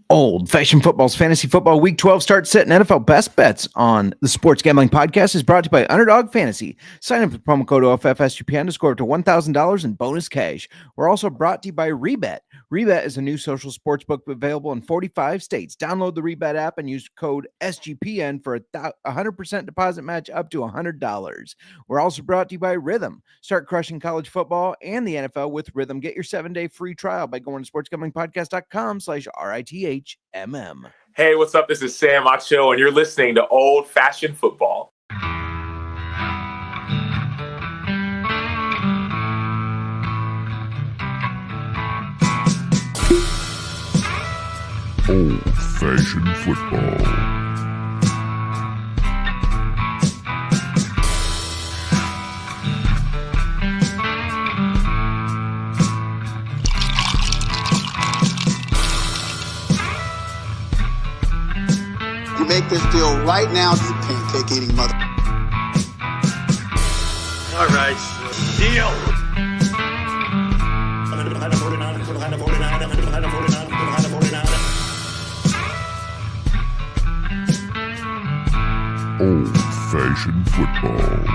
Old Fashioned Football's Fantasy Football Week 12 start set and NFL Best Bets on the Sports Gambling Podcast is brought to you by Underdog Fantasy. Sign up with promo code OFFSGPN to score up to $1,000 in bonus cash. We're also brought to you by Rebet. Rebet is a new social sports book available in 45 states. Download the Rebet app and use code SGPN for a 100% deposit match up to $100. We're also brought to you by Rhythm. Start crushing college football and the NFL with Rhythm. Get your 7-day free trial by going to sportsgamblingpodcast.com/RITHMM. Hey, what's up? This is Sam Acho, and you're listening to Old Fashioned Football. Old Fashioned Football. Make this deal right now, you pancake eating mother. All right, deal. Old Fashioned Football.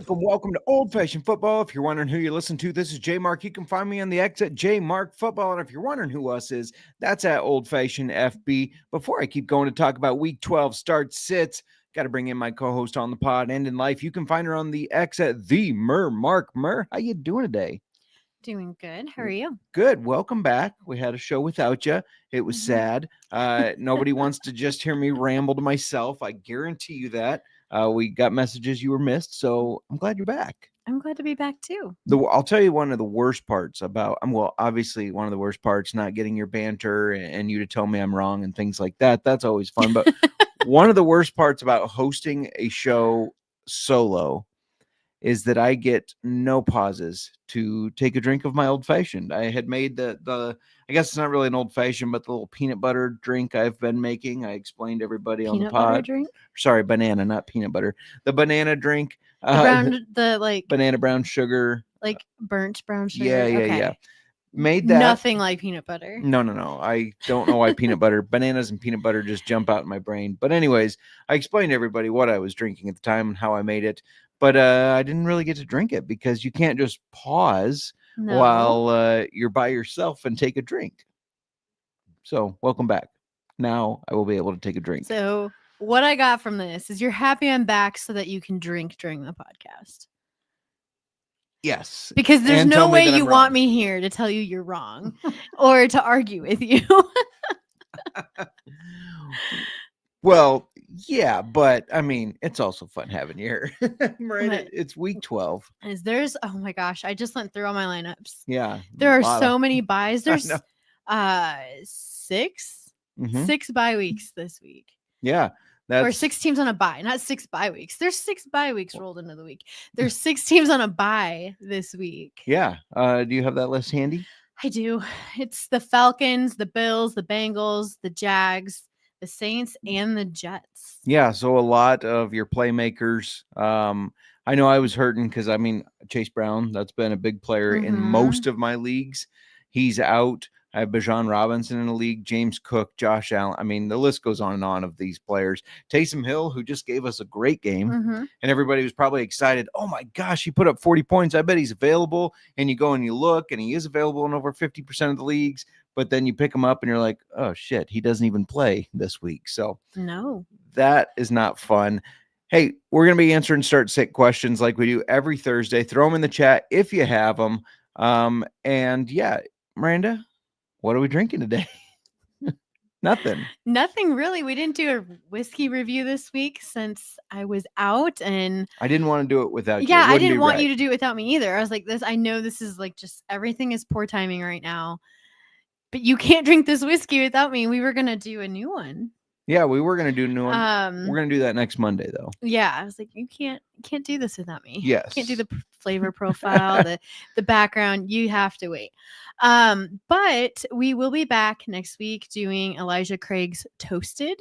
Welcome to Old Fashioned Football. If you're wondering who you listen to, this is J Mark. You can find me on the X at J Mark Football. And if you're wondering who us is, that's at Old Fashioned FB. Before I keep going to talk about Week 12 start sits, got to bring in my co-host on the pod and in life. You can find her on the X at the Mark. How you doing today? Doing good. How are you? Good. Welcome back. We had a show without you. It was sad. Nobody wants to just hear me ramble to myself. I guarantee you that. We got messages you were missed, so I'm glad you're back. I'm glad to be back too. I'll tell you one of the worst parts about, obviously one of the worst parts, not getting your banter and you to tell me I'm wrong and things like that. That's always fun. But one of the worst parts about hosting a show solo is that I get no pauses to take a drink of my old fashioned. I had made the I guess it's not really an old fashioned, but the little peanut butter drink I've been making. I explained to everybody on the pod. Drink? Sorry, banana, not peanut butter. The banana drink. Banana brown sugar. Like burnt brown sugar. Yeah. Made that. Nothing like peanut butter. No. I don't know why bananas and peanut butter just jump out in my brain. But anyways, I explained to everybody what I was drinking at the time and how I made it. But I didn't really get to drink it because you can't just pause while you're by yourself and take a drink. So welcome back. Now I will be able to take a drink. So what I got from this is you're happy I'm back so that you can drink during the podcast. Yes. Because there's no way you want me here to tell you you're wrong or to argue with you. Well, yeah, but I mean, it's also fun having you here. Right? It's week 12. Oh my gosh, I just went through all my lineups. Yeah. There are so many buys. There's 6 Mm-hmm. 6 bye weeks this week. Yeah. Or 6 teams on a bye, not 6 bye weeks. There's 6 bye weeks rolled into the week. There's 6 teams on a bye this week. Yeah. Do you have that list handy? I do. It's the Falcons, the Bills, the Bengals, the Jags, the Saints, and the Jets. Yeah, so a lot of your playmakers. I know I was hurting because, Chase Brown, that's been a big player in most of my leagues. He's out. I have Bijan Robinson in the league, James Cook, Josh Allen. The list goes on and on of these players. Taysom Hill, who just gave us a great game, and everybody was probably excited. Oh, my gosh, he put up 40 points. I bet he's available. And you go and you look, and he is available in over 50% of the leagues. But then you pick him up, and you're like, oh, shit, he doesn't even play this week. So no, that is not fun. Hey, we're going to be answering start sit questions like we do every Thursday. Throw them in the chat if you have them. And, yeah, Miranda, what are we drinking today? Nothing really. We didn't do a whiskey review this week since I was out, and I didn't want to do it without you. Yeah, I didn't want you to do it without me either. I was like, I know this is like just everything is poor timing right now, but you can't drink this whiskey without me. We were going to do a new one. Yeah, we were going to do a new one. We're going to do that next Monday, though. Yeah, I was like, you can't do this without me. Yes. You can't do the flavor profile, the background. You have to wait. But we will be back next week doing Elijah Craig's Toasted.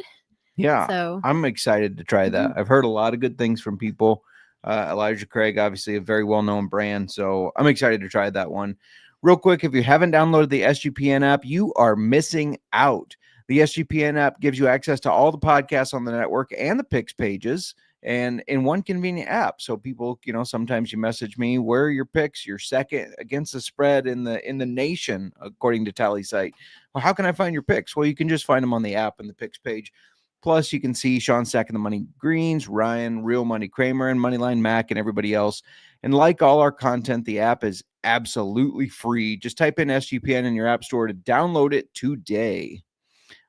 Yeah, so I'm excited to try that. I've heard a lot of good things from people. Elijah Craig, obviously a very well-known brand, so I'm excited to try that one. real quick, if you haven't downloaded the SGPN app, you are missing out. The SGPN app gives you access to all the podcasts on the network and the picks pages, and in one convenient app. So people, sometimes you message me, where are your picks? You're second against the spread in the nation, according to Tally Site. Well, how can I find your picks? Well, you can just find them on the app and the picks page. Plus, you can see Sean Stacking the Money Greens, Ryan, Real Money Kramer, and Moneyline Mac, and everybody else. And like all our content, the app is absolutely free. Just type in SGPN in your app store to download it today.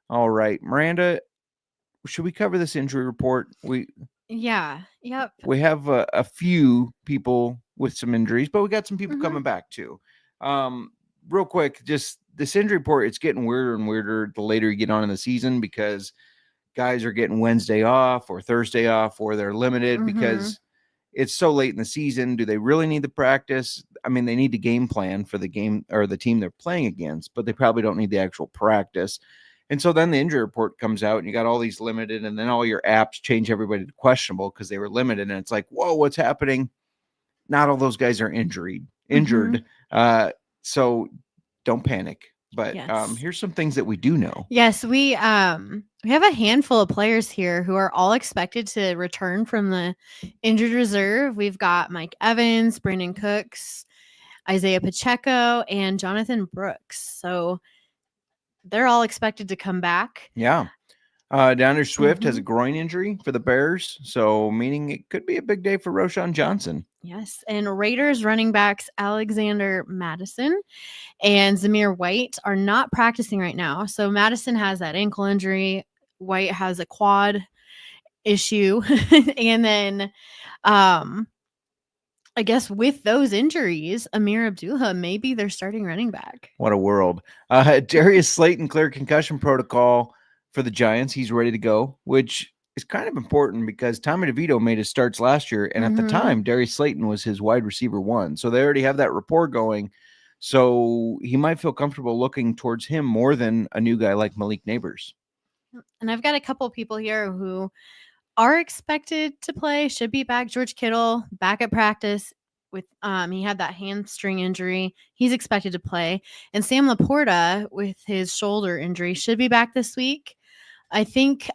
All right, Miranda, should we cover this injury report? Yeah. Yep. We have a few people with some injuries, but we got some people coming back too. Real quick, just this injury report, it's getting weirder and weirder the later you get on in the season, because guys are getting Wednesday off or Thursday off, or they're limited because it's so late in the season. Do they really need the practice? I mean, they need the game plan for the game or the team they're playing against, but they probably don't need the actual practice. And so then the injury report comes out and you got all these limited, and then all your apps change everybody to questionable because they were limited. And it's like, whoa, what's happening? Not all those guys are injured. So don't panic. But here's some things that we do know. Yes, we have a handful of players here who are all expected to return from the injured reserve. We've got Mike Evans, Brandon Cooks, Isaiah Pacheco, and Jonathan Brooks. So they're all expected to come back. Yeah. DeAndre Swift has a groin injury for the Bears, so meaning it could be a big day for Roschon Johnson. Yes, and Raiders running backs Alexander Madison and Zamir White are not practicing right now. So Madison has that ankle injury. White has a quad issue. And then I guess with those injuries, Amir Abdullah may be their starting running back. What a world. Darius Slayton cleared concussion protocol for the Giants. He's ready to go, which is kind of important because Tommy DeVito made his starts last year. And at the time, Darius Slayton was his wide receiver 1. So they already have that rapport going. So he might feel comfortable looking towards him more than a new guy like Malik Neighbors. And I've got a couple people here who are expected to play, should be back. George Kittle back at practice with he had that hamstring injury. He's expected to play. And Sam Laporta with his shoulder injury should be back this week. I think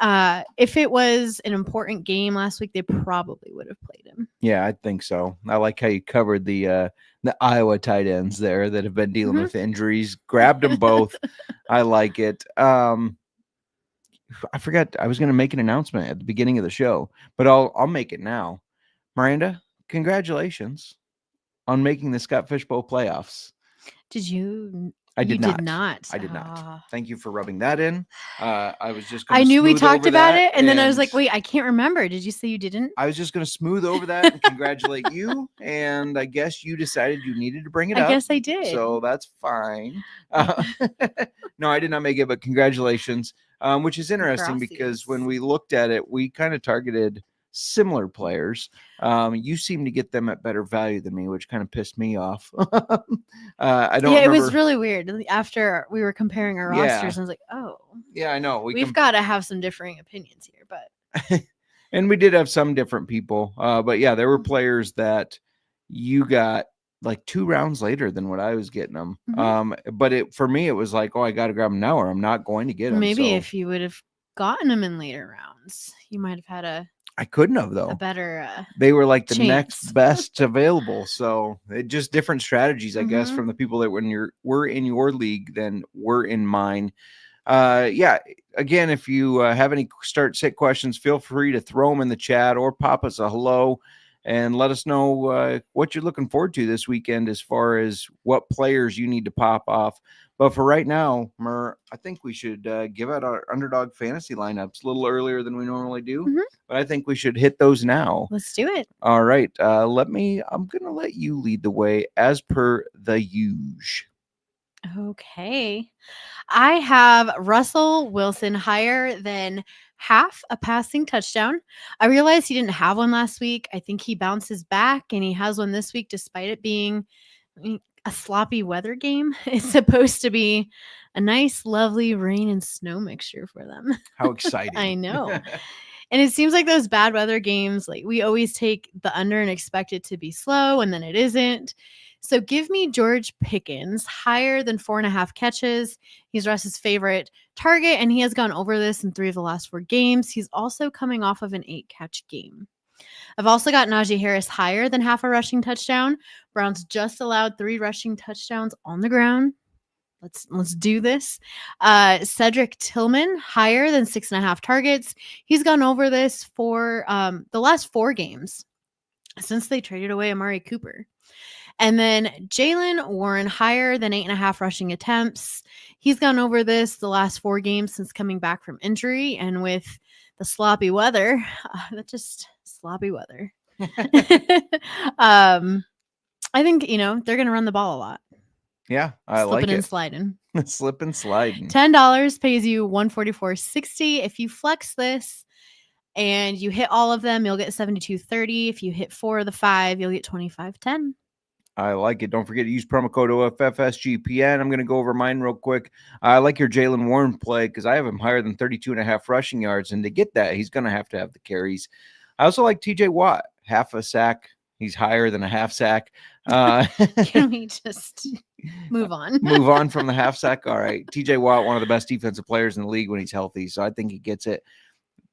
if it was an important game last week, they probably would have played him. Yeah, I think so. I like how you covered the Iowa tight ends there that have been dealing with injuries. Grabbed them both. I like it. I forgot I was going to make an announcement at the beginning of the show, but I'll make it now. Miranda, congratulations on making the Scott Fish Bowl playoffs. Did you? I did not. I did not. Thank you for rubbing that in. I was just. I knew we talked about it, and then I was like, "Wait, I can't remember. Did you say you didn't?" I was just going to smooth over that and congratulate you. And I guess you decided you needed to bring it up. I guess I did. So that's fine. No, I did not make it, but congratulations. Which is interesting because when we looked at it, we kind of targeted similar players. You seem to get them at better value than me, which kind of pissed me off. I don't. Yeah, it was really weird. After we were comparing our rosters, I was like, "Oh, yeah, I know. We've got to have some differing opinions here." But and we did have some different people. But yeah, there were players that you got like 2 rounds later than what I was getting them. But for me, it was like, oh, I got to grab them now, or I'm not going to get them. Maybe if you would have gotten them in later rounds, you might have had I couldn't have though. A better. They were like the chance. Next best available. So just different strategies, I guess, from the people that were in your league than were in mine. Yeah. Again, if you have any start sit questions, feel free to throw them in the chat or pop us a hello and let us know what you're looking forward to this weekend as far as what players you need to pop off. But for right now, Mer, I think we should give out our Underdog Fantasy lineups a little earlier than we normally do. But I think we should hit those now. Let's do it. All right. I'm going to let you lead the way as per the usual. Okay. I have Russell Wilson higher than half a passing touchdown. I realized he didn't have one last week. I think he bounces back and he has one this week, despite it being a sloppy weather game. It's supposed to be a nice, lovely rain and snow mixture for them. How exciting. I know. And it seems like those bad weather games, like we always take the under and expect it to be slow, and then it isn't. So give me George Pickens higher than 4.5 catches. He's Russ's favorite target, and he has gone over this in 3 of the last 4 games. He's also coming off of an 8-catch game. I've also got Najee Harris higher than half a rushing touchdown. Browns just allowed 3 rushing touchdowns on the ground. Let's do this. Cedric Tillman higher than 6.5 targets. He's gone over this for the last 4 games since they traded away Amari Cooper. And then Jalen Warren higher than 8.5 rushing attempts. He's gone over this the last 4 games since coming back from injury, and with the sloppy weather, that's just sloppy weather. I think they're going to run the ball a lot. Yeah, I like it. Slipping and sliding. Slip and sliding. $10 pays you $144.60. If you flex this and you hit all of them, you'll get $72.30. If you hit 4 of the 5, you'll get $25.10. I like it. Don't forget to use promo code OFFSGPN. I'm going to go over mine real quick. I like your Jalen Warren play because I have him higher than 32.5 rushing yards. And to get that, he's going to have the carries. I also like TJ Watt, half a sack. He's higher than a half sack. Can we just move on? Move on from the half sack. All right. TJ Watt, one of the best defensive players in the league when he's healthy. So I think he gets it.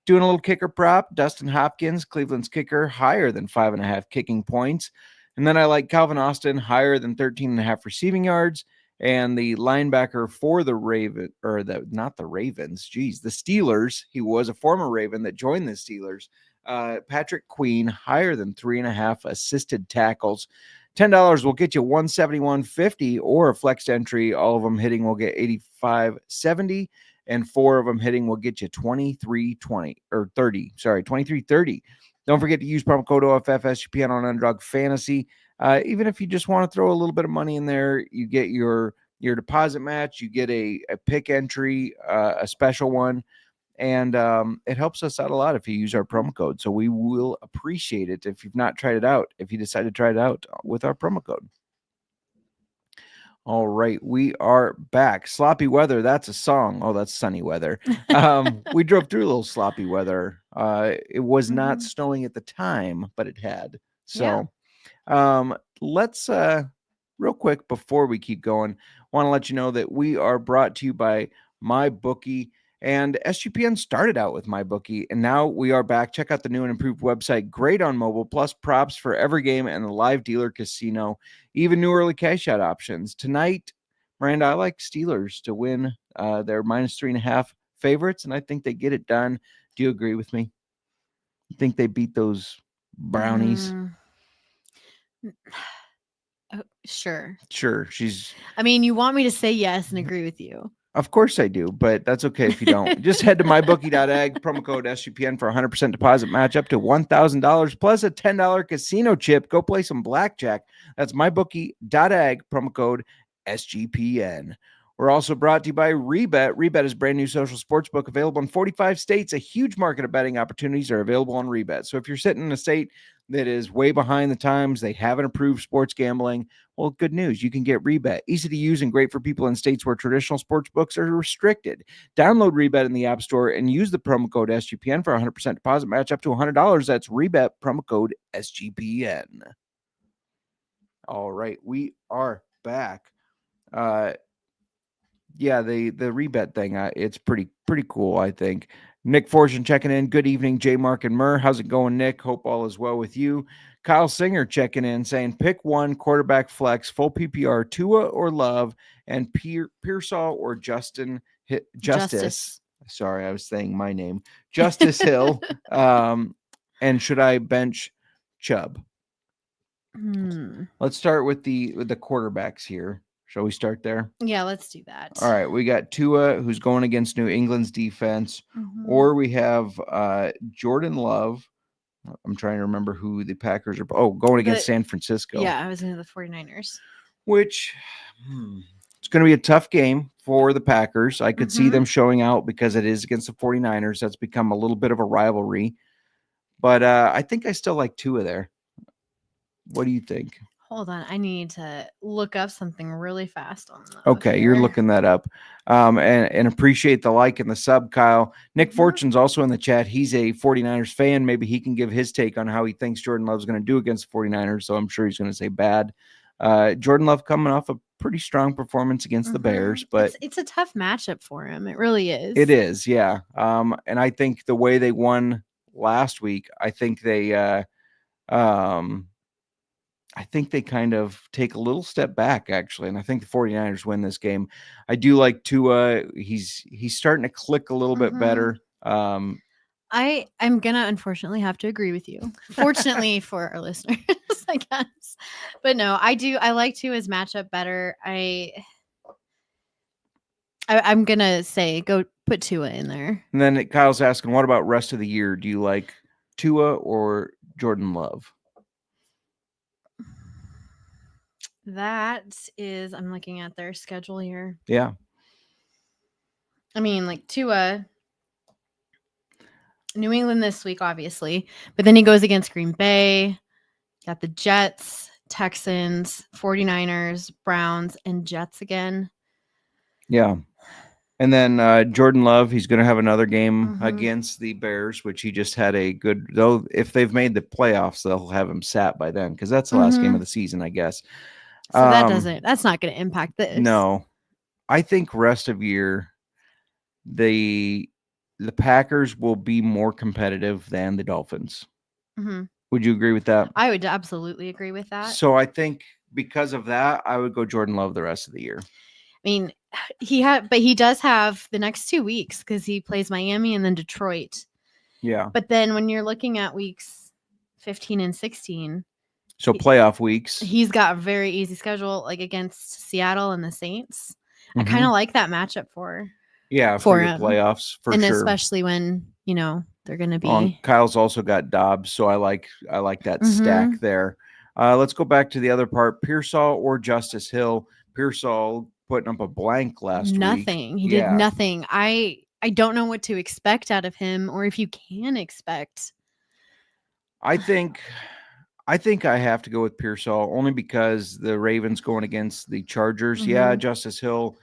Doing a little kicker prop, Dustin Hopkins, Cleveland's kicker, higher than 5.5 kicking points. And then I like Calvin Austin, higher than 13.5 receiving yards. And the linebacker for the Ravens, not the Ravens, the Steelers. He was a former Raven that joined the Steelers. Patrick Queen, higher than 3.5 assisted tackles. $10 will get you $171.50, or a flex entry. All of them hitting will get $85.70, and 4 of them hitting will get you $23.30. Don't forget to use promo code OFFSGPN on Underdog Fantasy. Even if you just want to throw a little bit of money in there, you get your deposit match, you get a pick entry, a special one. And it helps us out a lot if you use our promo code. So we will appreciate it if you've not tried it out, if you decide to try it out with our promo code. All right, we are back. Sloppy weather, that's a song. Oh, that's sunny weather. We drove through a little sloppy weather. It was not snowing at the time, but it had. So let's, real quick, before we keep going, want to let you know that we are brought to you by MyBookie. And SGPN started out with MyBookie, and now we are back. Check out the new and improved website. Great on mobile, plus props for every game and the live dealer casino. Even new early cash out options. Tonight, Miranda, I like Steelers to win. They're -3.5 favorites, and I think they get it done. Do you agree with me? You think they beat those Brownies? Sure. I mean, you want me to say yes and agree with you. Of course I do, but that's okay if you don't. Just head to mybookie.ag, promo code SGPN for 100% deposit match up to $1,000 plus a $10 casino chip. Go play some blackjack. That's mybookie.ag, promo code SGPN. We're also brought to you by Rebet. Rebet is a brand new social sports book available in 45 states. A huge market of betting opportunities are available on Rebet. So if you're sitting in a state that is way behind the times, they haven't approved sports gambling, well, good news. You can get Rebet. Easy to use and great for people in states where traditional sports books are restricted. Download Rebet in the App Store and use the promo code SGPN for a 100% deposit match up to $100. That's Rebet, promo code SGPN. All right, we are back. Yeah, the Rebet thing, it's pretty cool, I think. Nick Fortune checking in. Good evening, J. Mark and Murr. How's it going, Nick? Hope all is well with you. Kyle Singer checking in, saying pick one quarterback flex, full PPR, Tua or Love, and Pearsall or Justice. Sorry, I was saying my name. Justice Hill. And should I bench Chubb? Let's start with the quarterbacks here. Shall we start there? Yeah, let's do that. All right. We got Tua, who's going against New England's defense, or we have Jordan Love. I'm trying to remember who the Packers are. Going against San Francisco. Yeah, I was into the 49ers. Which it's going to be a tough game for the Packers. I could see them showing out because it is against the 49ers. That's become a little bit of a rivalry. But I think I still like Tua there. What do you think? Hold on. I need to look up something really fast on that. Okay, you're looking that up. And appreciate the like and the sub, Kyle. Nick Fortune's also in the chat. He's a 49ers fan. Maybe he can give his take on how he thinks Jordan Love's going to do against the 49ers. So I'm sure he's going to say bad. Jordan Love coming off a pretty strong performance against the Bears, but it's a tough matchup for him. It really is. it is, yeah. And I think the way they won last week, I think they kind of take a little step back, actually, and I think the 49ers win this game. I do like Tua. He's starting to click a little bit better. I'm gonna unfortunately have to agree with you. Fortunately for our listeners, I guess. But no, I like Tua's matchup better. I'm gonna say go put Tua in there. And then Kyle's asking, what about rest of the year? Do you like Tua or Jordan Love? That is, I'm looking at their schedule here. Yeah. I mean, like Tua, New England this week, obviously, but then he goes against Green Bay, got the Jets, Texans, 49ers, Browns, and Jets again. Yeah. And then Jordan Love, he's going to have another game against the Bears, which he just had a good, though, if they've made the playoffs, they'll have him sat by then because that's the last game of the season, I guess. So that's not going to impact this. No. I think rest of year, the Packers will be more competitive than the Dolphins. Would you agree with that? I would absolutely agree with that. So I think because of that, I would go Jordan Love the rest of the year. I mean, he does have the next 2 weeks because he plays Miami and then Detroit. Yeah. But then when you're looking at weeks 15 and 16, so playoff weeks, he's got a very easy schedule, like against Seattle and the Saints. I kind of like that matchup for him. Playoffs for and sure. Especially when they're going to be. Kyle's also got Dobbs, so I like that stack there. Let's go back to the other part. Pearsall or Justice Hill. Pearsall putting up a blank last week. Nothing. He did nothing. I don't know what to expect out of him, or if you can expect. I think I have to go with Pearsall only because the Ravens going against the Chargers. Yeah, Justice Hill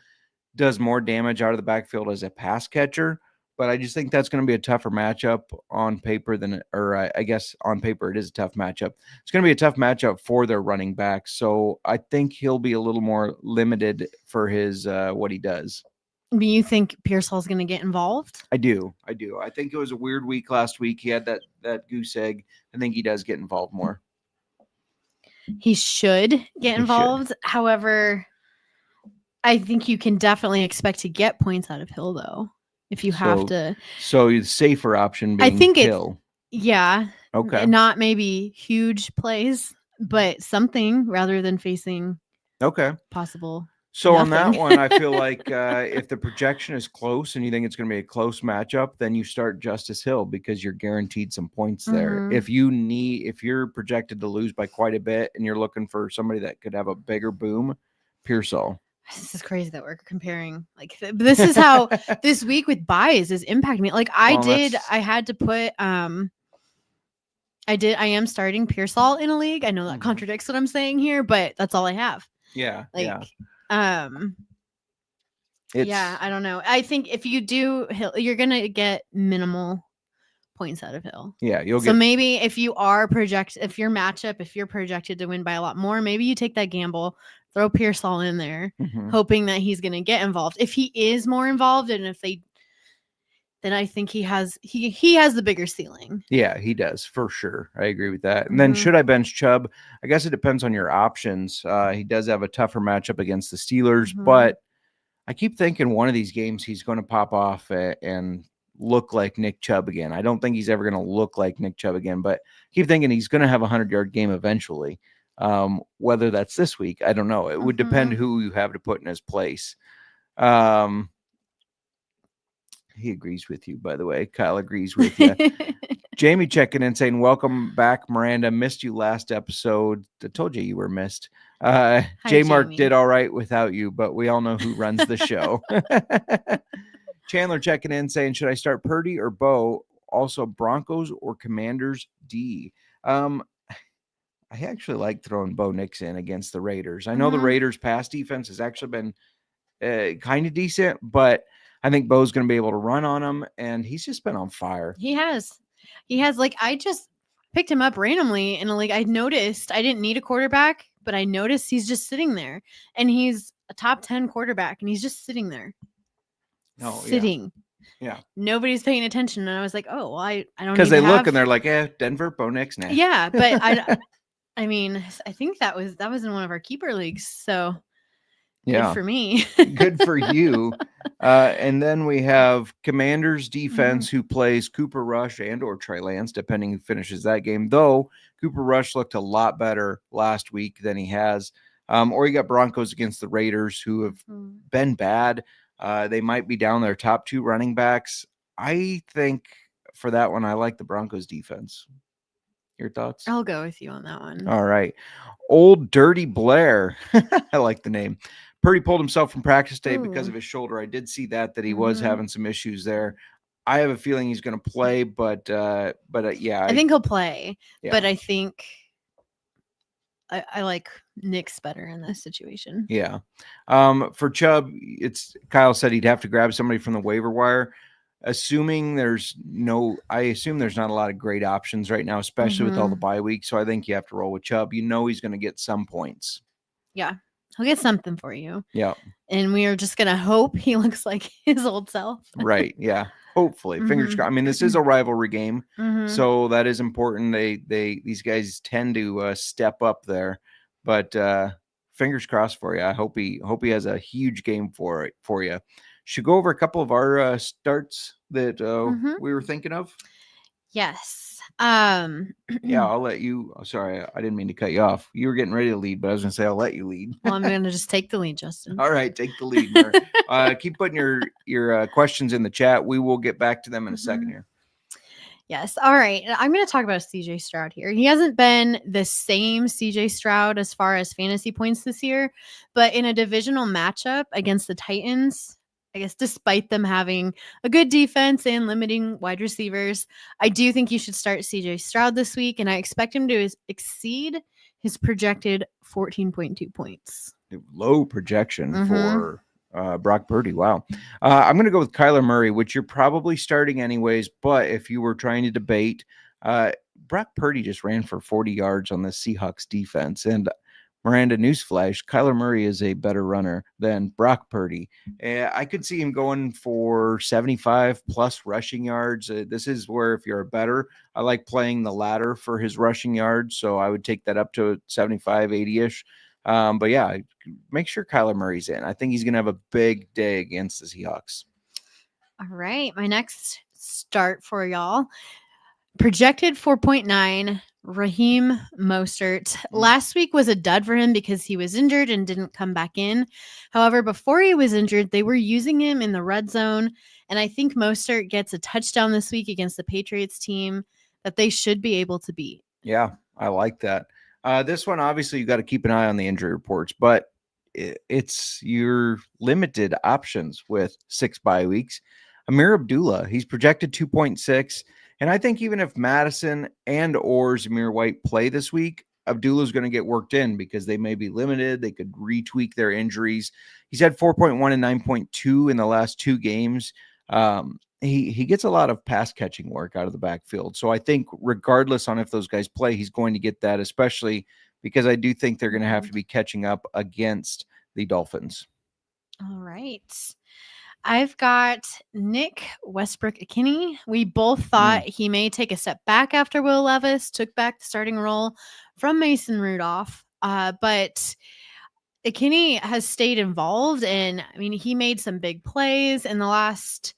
does more damage out of the backfield as a pass catcher, but I just think that's going to be a tougher matchup on paper I guess on paper it is a tough matchup. It's going to be a tough matchup for their running backs, so I think he'll be a little more limited for his what he does. Do you think Pearsall's going to get involved? I do. I think it was a weird week last week. He had that goose egg. I think he does get involved more. He should get involved. However, I think you can definitely expect to get points out of Hill, though, if you have to. So the safer option being Hill. Yeah. Okay. Not maybe huge plays, but something rather than facing possible. So on that one, I feel like if the projection is close and you think it's going to be a close matchup, then you start Justice Hill because you're guaranteed some points there. If you're projected to lose by quite a bit and you're looking for somebody that could have a bigger boom, Pearsall. This is crazy that we're comparing. Like this is how this week with buys is impacting me. Like I had to put I am starting Pearsall in a league. I know that contradicts what I'm saying here, but that's all I have. Yeah. I don't know. I think if you do Hill, you're gonna get minimal points out of Hill. Yeah, so maybe if you're projected to win by a lot more, maybe you take that gamble, throw Pearsall in there, hoping that he's gonna get involved. If he is more involved, and then I think he has the bigger ceiling. Yeah, he does for sure. I agree with that. And then should I bench Chubb? I guess it depends on your options. He does have a tougher matchup against the Steelers, but I keep thinking one of these games he's going to pop off and look like Nick Chubb again. I don't think he's ever going to look like Nick Chubb again, but I keep thinking he's going to have a 100-yard game eventually. Whether that's this week, I don't know. It would depend who you have to put in his place. He agrees with you, by the way. Kyle agrees with you. Jamie checking in saying, welcome back, Miranda. Missed you last episode. I told you were missed. J-Mark did all right without you, but we all know who runs the show. Chandler checking in saying, should I start Purdy or Bo? Also, Broncos or Commanders D? I actually like throwing Bo Nix in against the Raiders. I know the Raiders' pass defense has actually been kind of decent, but I think Bo's going to be able to run on him, and he's just been on fire. He has. Like, I just picked him up randomly in a league. I noticed I didn't need a quarterback, but I noticed he's just sitting there, and he's a top 10 quarterback, and he's just sitting there. Oh, Sitting. Yeah. Nobody's paying attention. And I was like, oh, well, I don't Because need they to look have... and they're like, Denver, Bo Nix, nah. Yeah, but I mean, I think that was in one of our keeper leagues. So good for me. Good for you. And then we have Commanders defense who plays Cooper Rush and or Trey Lance, depending who finishes that game. Though Cooper Rush looked a lot better last week than he has. Or you got Broncos against the Raiders who have been bad. They might be down their top 2 running backs. I think for that one, I like the Broncos defense. Your thoughts? I'll go with you on that one. All right. Old Dirty Blair. I like the name. Purdy pulled himself from practice day because of his shoulder. I did see that he was having some issues there. I have a feeling he's going to play, but yeah. I think he'll play, yeah. but I think I like Nick's better in this situation. Yeah. For Chubb, Kyle said he'd have to grab somebody from the waiver wire. I assume there's not a lot of great options right now, especially with all the bye weeks. So I think you have to roll with Chubb. He's going to get some points. Yeah. He'll get something for you. Yeah. And we are just going to hope he looks like his old self. Right. Yeah. Hopefully. Fingers crossed. I mean, this is a rivalry game. So that is important. These guys tend to step up there, but fingers crossed for you. I hope he has a huge game for you. Should go over a couple of our starts that we were thinking of. Yes. Yeah, I'll let you. Sorry, I didn't mean to cut you off. You were getting ready to lead, but I was going to say I'll let you lead. Well, I'm going to just take the lead, Justin. All right, take the lead, Mary. Keep putting your questions in the chat. We will get back to them in a second here. Yes. All right. I'm going to talk about CJ Stroud here. He hasn't been the same CJ Stroud as far as fantasy points this year, but in a divisional matchup against the Titans, I guess despite them having a good defense and limiting wide receivers, I do think you should start CJ Stroud this week, and I expect him to exceed his projected 14.2 points. Low projection for Brock Purdy. Wow. I'm going to go with Kyler Murray, which you're probably starting anyways, but if you were trying to debate, Brock Purdy just ran for 40 yards on the Seahawks defense, and Miranda, newsflash, Kyler Murray is a better runner than Brock Purdy. I could see him going for 75 plus rushing yards. This is where if you're a better, I like playing the ladder for his rushing yards. So I would take that up to 75, 80-ish. But yeah, make sure Kyler Murray's in. I think he's going to have a big day against the Seahawks. All right. My next start for y'all. Projected 4.9. Raheem Mostert. Last week was a dud for him because he was injured and didn't come back in. However, before he was injured, they were using him in the red zone. And I think Mostert gets a touchdown this week against the Patriots team that they should be able to beat. Yeah, I like that. This one, obviously, you got to keep an eye on the injury reports, but it's your limited options with 6 bye weeks. Amir Abdullah, he's projected 2.6. And I think even if Madison and or Zamir White play this week, Abdullah's going to get worked in because they may be limited. They could retweak their injuries. He's had 4.1 and 9.2 in the last 2 games. He gets a lot of pass catching work out of the backfield. So I think regardless on if those guys play, he's going to get that, especially because I do think they're going to have to be catching up against the Dolphins. All right. I've got Nick Westbrook-Ikhine. We both thought he may take a step back after Will Levis took back the starting role from Mason Rudolph. But Ikhine has stayed involved, and I mean, he made some big plays in the last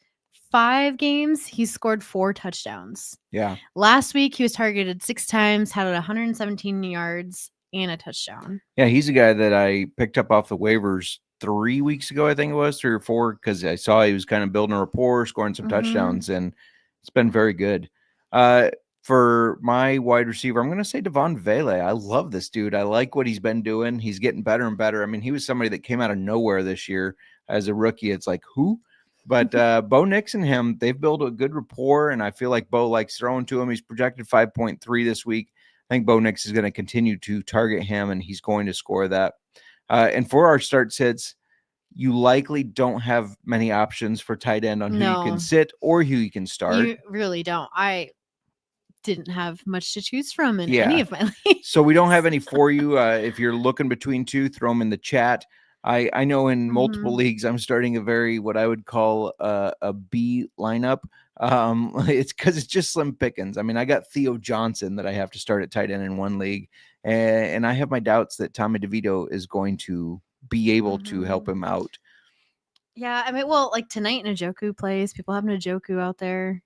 5 games. He scored 4 touchdowns. Yeah. Last week, he was targeted 6 times, had 117 yards and a touchdown. Yeah, he's a guy that I picked up off the waivers 3 weeks ago, I think it was 3 or 4, because I saw he was kind of building a rapport, scoring some touchdowns, and it's been very good. For my wide receiver, I'm going to say Devon Vele. I love this dude. I like what he's been doing. He's getting better and better. I mean, he was somebody that came out of nowhere this year as a rookie. It's like, who? But Bo Nix and him, they've built a good rapport, and I feel like Bo likes throwing to him. He's projected 5.3 this week. I think Bo Nix is going to continue to target him, and he's going to score that. And for our start sits, you likely don't have many options for tight end on who you can sit or who you can start. You really don't. didn't have much to choose from in Yeah. any of my leagues. So we don't have any for you. If you're looking between two, throw them in the chat. I know in multiple leagues I'm starting a very what I would call a B lineup. It's because it's just slim pickings. I mean, I got Theo Johnson that I have to start at tight end in one league, and I have my doubts that Tommy DeVito is going to be able to help him out. Yeah, I mean, well, like tonight Njoku plays. People have Njoku out there.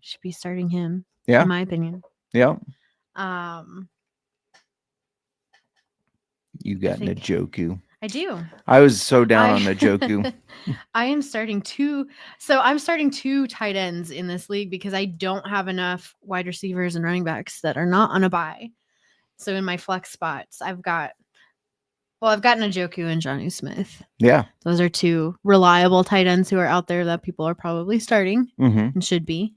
Should be starting him. Yeah, in my opinion. Yeah. You got Njoku. I do. I was so down on Njoku. I am starting two. So I'm starting two tight ends in this league because I don't have enough wide receivers and running backs that are not on a bye. So in my flex spots, I've got Njoku and Jonnu Smith. Yeah. Those are two reliable tight ends who are out there that people are probably starting and should be.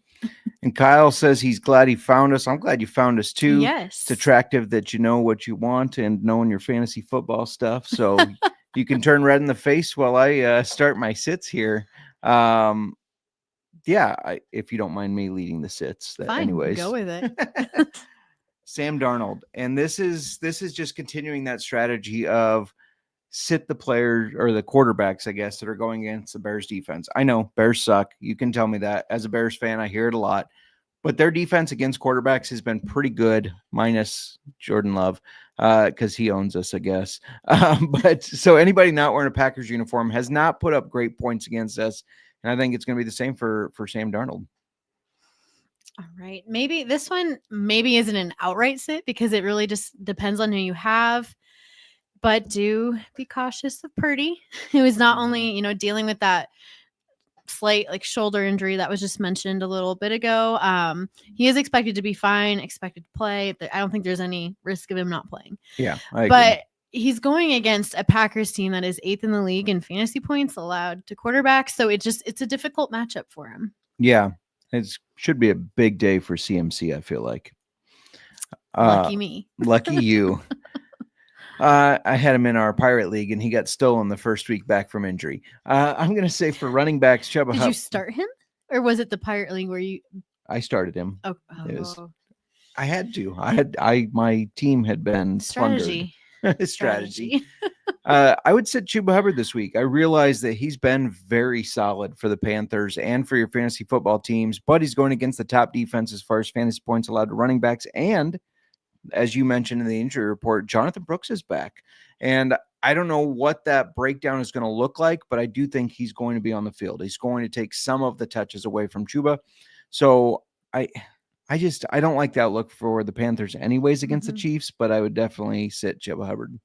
And Kyle says he's glad he found us. I'm glad you found us too. Yes. It's attractive that you know what you want and knowing your fantasy football stuff. So you can turn red in the face while I start my sits here. If you don't mind me leading the sits. Fine, anyways. go with it. Sam Darnold. And this is just continuing that strategy of sit the players or the quarterbacks, I guess, that are going against the Bears defense. I know Bears suck. You can tell me that. As a Bears fan, I hear it a lot. But their defense against quarterbacks has been pretty good, minus Jordan Love, because he owns us, I guess. But so anybody not wearing a Packers uniform has not put up great points against us. And I think it's going to be the same for Sam Darnold. All right. Maybe this one isn't an outright sit because it really just depends on who you have. But do be cautious of Purdy, who is not only, dealing with that slight shoulder injury that was just mentioned a little bit ago. He is expected to be fine, expected to play. I don't think there's any risk of him not playing. Yeah, I agree. But he's going against a Packers team that is 8th in the league in fantasy points allowed to quarterbacks. So it's a difficult matchup for him. Yeah, it should be a big day for CMC, I feel like. Lucky me. Lucky you. I had him in our Pirate League, and he got stolen the first week back from injury. I'm going to say for running backs, Chuba. Did you start him? Or was it the Pirate League where you... I started him. Oh. I had to. My team had been strategy. Strategy. I would sit Chuba Hubbard this week. I realize that he's been very solid for the Panthers and for your fantasy football teams, but he's going against the top defense as far as fantasy points allowed to running backs. And as you mentioned in the injury report, Jonathan Brooks is back. And I don't know what that breakdown is going to look like, but I do think he's going to be on the field. He's going to take some of the touches away from Chuba. So I don't like that look for the Panthers anyways against the Chiefs, but I would definitely sit Chuba Hubbard.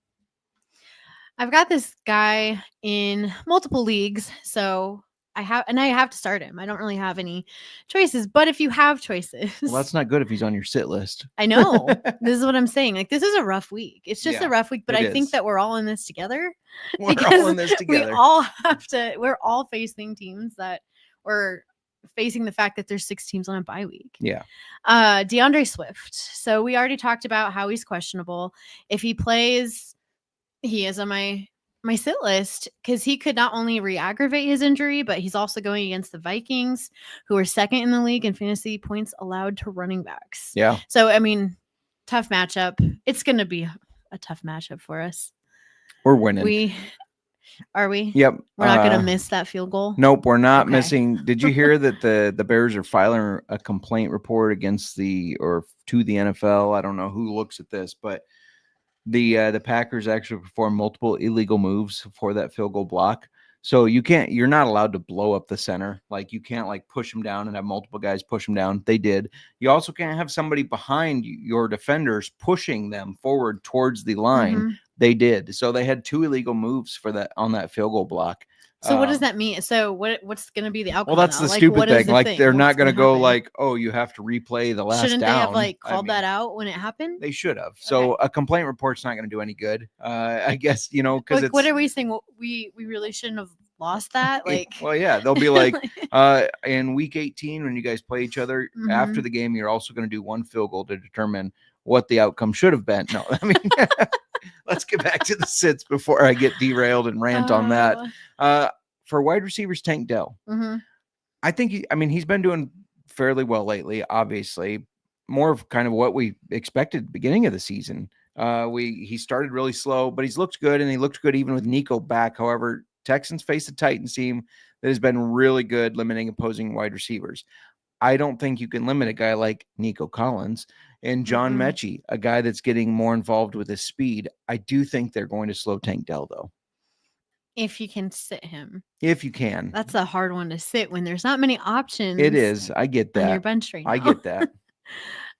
I've got this guy in multiple leagues, so I have to start him. I don't really have any choices, but if you have choices, well, that's not good if he's on your sit list. I know. This is what I'm saying. This is a rough week. It's just a rough week, but I think that we're all in this together. We're all in this together. We're all facing teams that were facing the fact that there's 6 teams on a bye week. Yeah. DeAndre Swift. So we already talked about how he's questionable. If he plays, he is on my sit list because he could not only re-aggravate his injury, but he's also going against the Vikings, who are 2nd in the league in fantasy points allowed to running backs. Yeah. So, I mean, tough matchup. It's going to be a tough matchup for us. We're winning. Are we? Yep. We're not going to miss that field goal? Nope, we're not missing. Did you hear that the Bears are filing a complaint report against to the NFL? I don't know who looks at this, but the Packers actually performed multiple illegal moves for that field goal block. So you're not allowed to blow up the center. You can't push them down and have multiple guys push them down. They did. You also can't have somebody behind your defenders pushing them forward towards the line. They did. So they had 2 illegal moves on that field goal block. So what does that mean? So what's going to be the outcome? Well, that's the stupid thing. They're not going to go oh, you have to replay the last Shouldn't down. They have called that out when it happened? They should have. So a complaint report's not going to do any good. I guess, because what are we saying? Well, we really shouldn't have lost that. Well, yeah, they'll be in week 18 when you guys play each other after the game, you're also going to do 1 field goal to determine what the outcome should have been. No, I mean, let's get back to the sits before I get derailed and rant on that. For wide receivers, Tank Dell. I think he's been doing fairly well lately, obviously. more of kind of what we expected at the beginning of the season. He started really slow, but he's looked good, and he looked good even with Nico back. However, Texans face a Titans team that has been really good limiting opposing wide receivers. I don't think you can limit a guy like Nico Collins and John Mechie, a guy that's getting more involved with his speed. I do think they're going to slow Tank Dell, though. If you can sit him. If you can. That's a hard one to sit when there's not many options. It is. I get that. On your bench right now. I get that.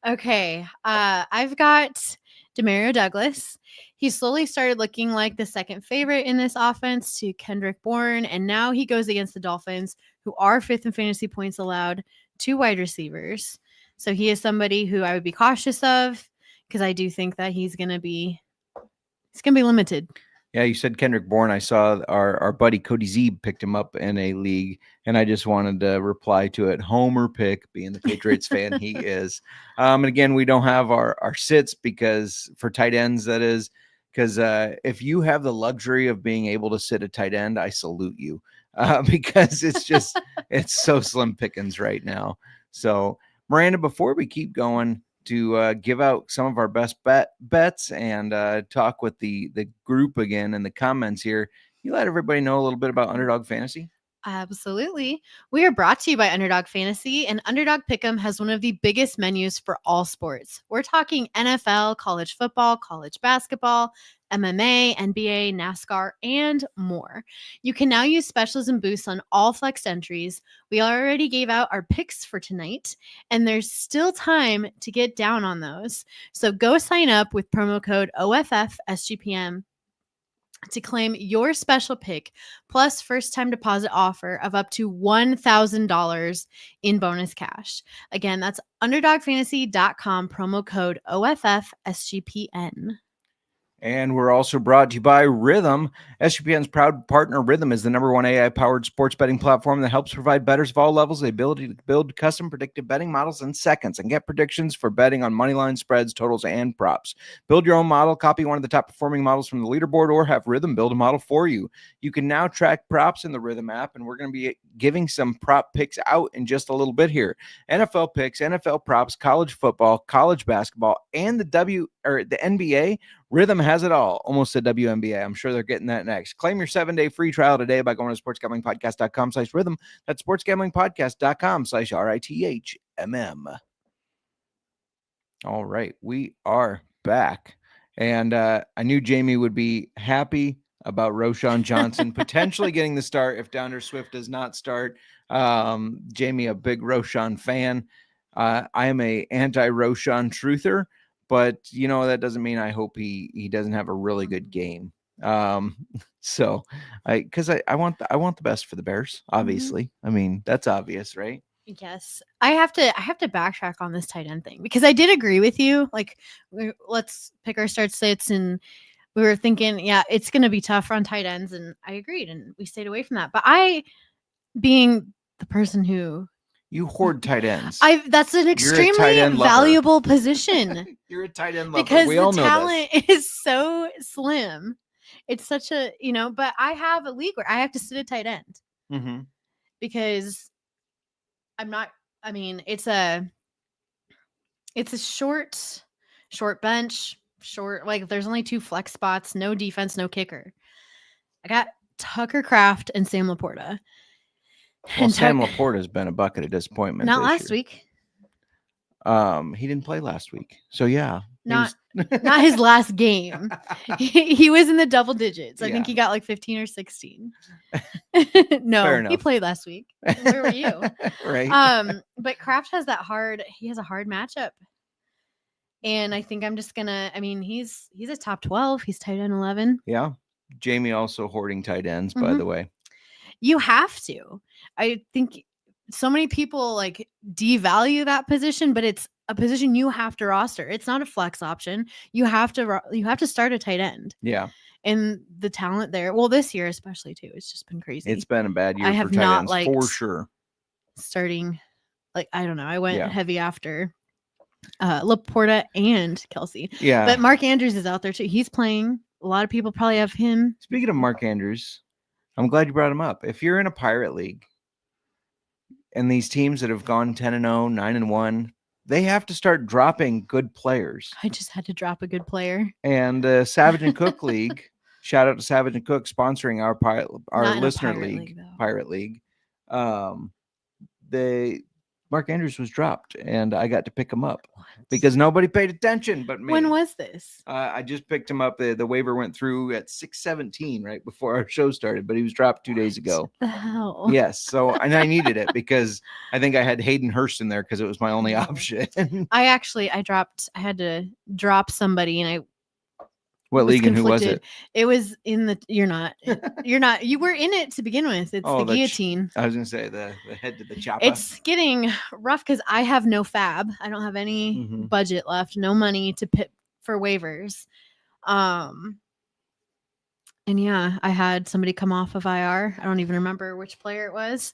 Okay. I've got Demario Douglas. He slowly started looking like the second favorite in this offense to Kendrick Bourne, and now he goes against the Dolphins, who are 5th in fantasy points allowed, 2 wide receivers. So he is somebody who I would be cautious of because I do think that he's going to be limited. Yeah, you said Kendrick Bourne. I saw our buddy Cody Zeeb picked him up in a league, and I just wanted to reply to it. Homer pick, being the Patriots fan he is. And again, we don't have our sits because for tight ends, that is, because if you have the luxury of being able to sit a tight end, I salute you because it's just it's so slim pickings right now. So Miranda, before we keep going, to give out some of our best bets and talk with the group again in the comments here. You let everybody know a little bit about Underdog Fantasy? Absolutely. We are brought to you by Underdog Fantasy, and Underdog Pick'em has one of the biggest menus for all sports. We're talking NFL, college football, college basketball, MMA, NBA, NASCAR, and more. You can now use specials and boosts on all flexed entries. We already gave out our picks for tonight, and there's still time to get down on those. So go sign up with promo code OFFSGPM to claim your special pick plus first time deposit offer of up to $1,000 in bonus cash. Again, that's underdogfantasy.com, promo code OFFSGPN. And we're also brought to you by Rhythm. SGPN's proud partner, Rhythm, is the #1 AI-powered sports betting platform that helps provide bettors of all levels the ability to build custom predictive betting models in seconds and get predictions for betting on moneyline spreads, totals, and props. Build your own model, copy one of the top-performing models from the leaderboard, or have Rhythm build a model for you. You can now track props in the Rhythm app, and we're going to be giving some prop picks out in just a little bit here. NFL picks, NFL props, college football, college basketball, and the NBA. Rhythm has it all. Almost said WNBA. I'm sure they're getting that next. Claim your 7-day free trial today by going to sportsgamblingpodcast.com/rhythm. That's sportsgamblingpodcast.com/RITHMM. All right. We are back. And I knew Jamie would be happy about Roschon Johnson potentially getting the start if Downer Swift does not start. Jamie, a big Roschon fan. I am a anti-Roschon truther. But, you know, that doesn't mean I hope he doesn't have a really good game. So I want the best for the Bears, obviously. I mean, that's obvious, right? Yes. I have to backtrack on this tight end thing because I did agree with you. Like, let's pick our start sits, and we were thinking, yeah, it's going to be tough on tight ends, and I agreed, and we stayed away from that. But being the person who you hoard tight ends. That's an extremely valuable position. You're a tight end lover. Because we all the know talent is so slim. It's such a, but I have a league where I have to sit a tight end because it's a short bench, like there's only 2 flex spots, no defense, no kicker. I got Tucker Kraft and Sam Laporta. Well, Sam Laporta has been a bucket of disappointment. Not last week. He didn't play last week. So yeah. Not his last game. He was in the double digits. I think he got like 15 or 16. No, he played last week. Where were you? Right. But Kraft has a hard matchup. And I think I'm just gonna, he's a top 12. He's tight end 11. Yeah. Jamie also hoarding tight ends, by the way. You have to. I think so many people like devalue that position, but it's a position you have to roster. It's not a flex option. You have to start a tight end. Yeah. And the talent there, well, this year especially too, it's just been crazy. It's been a bad year for tight ends for sure. Starting, like, I don't know. I went heavy after Laporta and Kelsey. Yeah. But Mark Andrews is out there too. He's playing. A lot of people probably have him. Speaking of Mark Andrews, I'm glad you brought him up. If you're in a Pirate League and these teams that have gone 10-0, 9-1, they have to start dropping good players. I just had to drop a good player. And Savage and Cook League, shout out to Savage and Cook sponsoring our Not in a listener pirate league, though. Pirate League. Mark Andrews was dropped, and I got to pick him up because nobody paid attention but me. When was this? I just picked him up. The waiver went through at 6:17 right before our show started, but he was dropped 2 days ago. What the hell? Yes, so and I needed it because I think I had Hayden Hurst in there because it was my only option. I had to drop somebody, and I What was league and who was conflicted. it? It was in the you were in it to begin with. It's the guillotine. I was gonna say the head to the chopper. It's getting rough because I have no fab. I don't have any budget left, no money to pit for waivers. And yeah, I had somebody come off of IR. I don't even remember which player it was.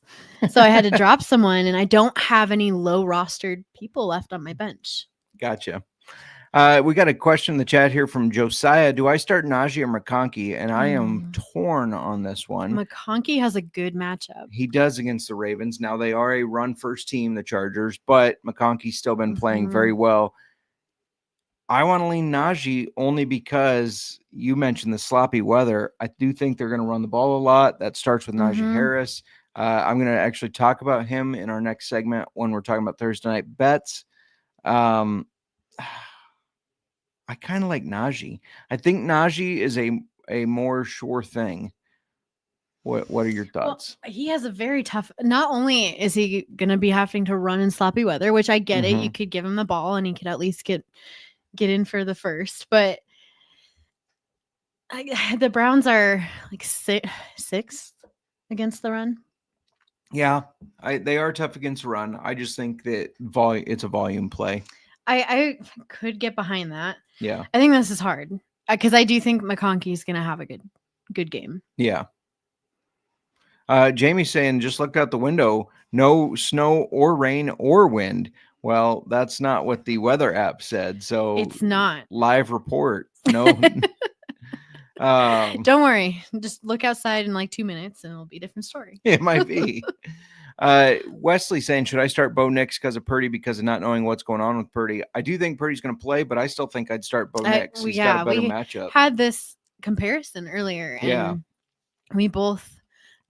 So I had to drop someone, and I don't have any low rostered people left on my bench. Gotcha. We got a question in the chat here from Josiah. Do I start Najee or McConkey? And I am torn on this one. McConkey has a good matchup. He does against the Ravens. Now they are a run first team, the Chargers, but McConkey's still been playing very well. I want to lean Najee only because you mentioned the sloppy weather. I do think they're going to run the ball a lot. That starts with Najee Harris. I'm going to actually talk about him in our next segment when we're talking about Thursday night bets. I kind of like Najee. I think Najee is a more sure thing. What are your thoughts? Well, he has a very tough. Not only is he going to be having to run in sloppy weather, which I get it. You could give him the ball and he could at least get in for the first. But the Browns are like sixth against the run. Yeah, they are tough against the run. I just think that it's a volume play. I could get behind that. Yeah. I think this is hard because I do think McConkey's going to have a good game. Yeah. Jamie's saying, just looked out the window, no snow or rain or wind. Well, that's not what the weather app said. So it's not. Live report. No. Don't worry. Just look outside in like 2 minutes and it'll be a different story. It might be. Wesley saying, should I start Bo Nix because of Purdy because of not knowing what's going on with Purdy? I do think Purdy's going to play, but I still think I'd start Bo Nix. He's got a better matchup. Had this comparison earlier, and we both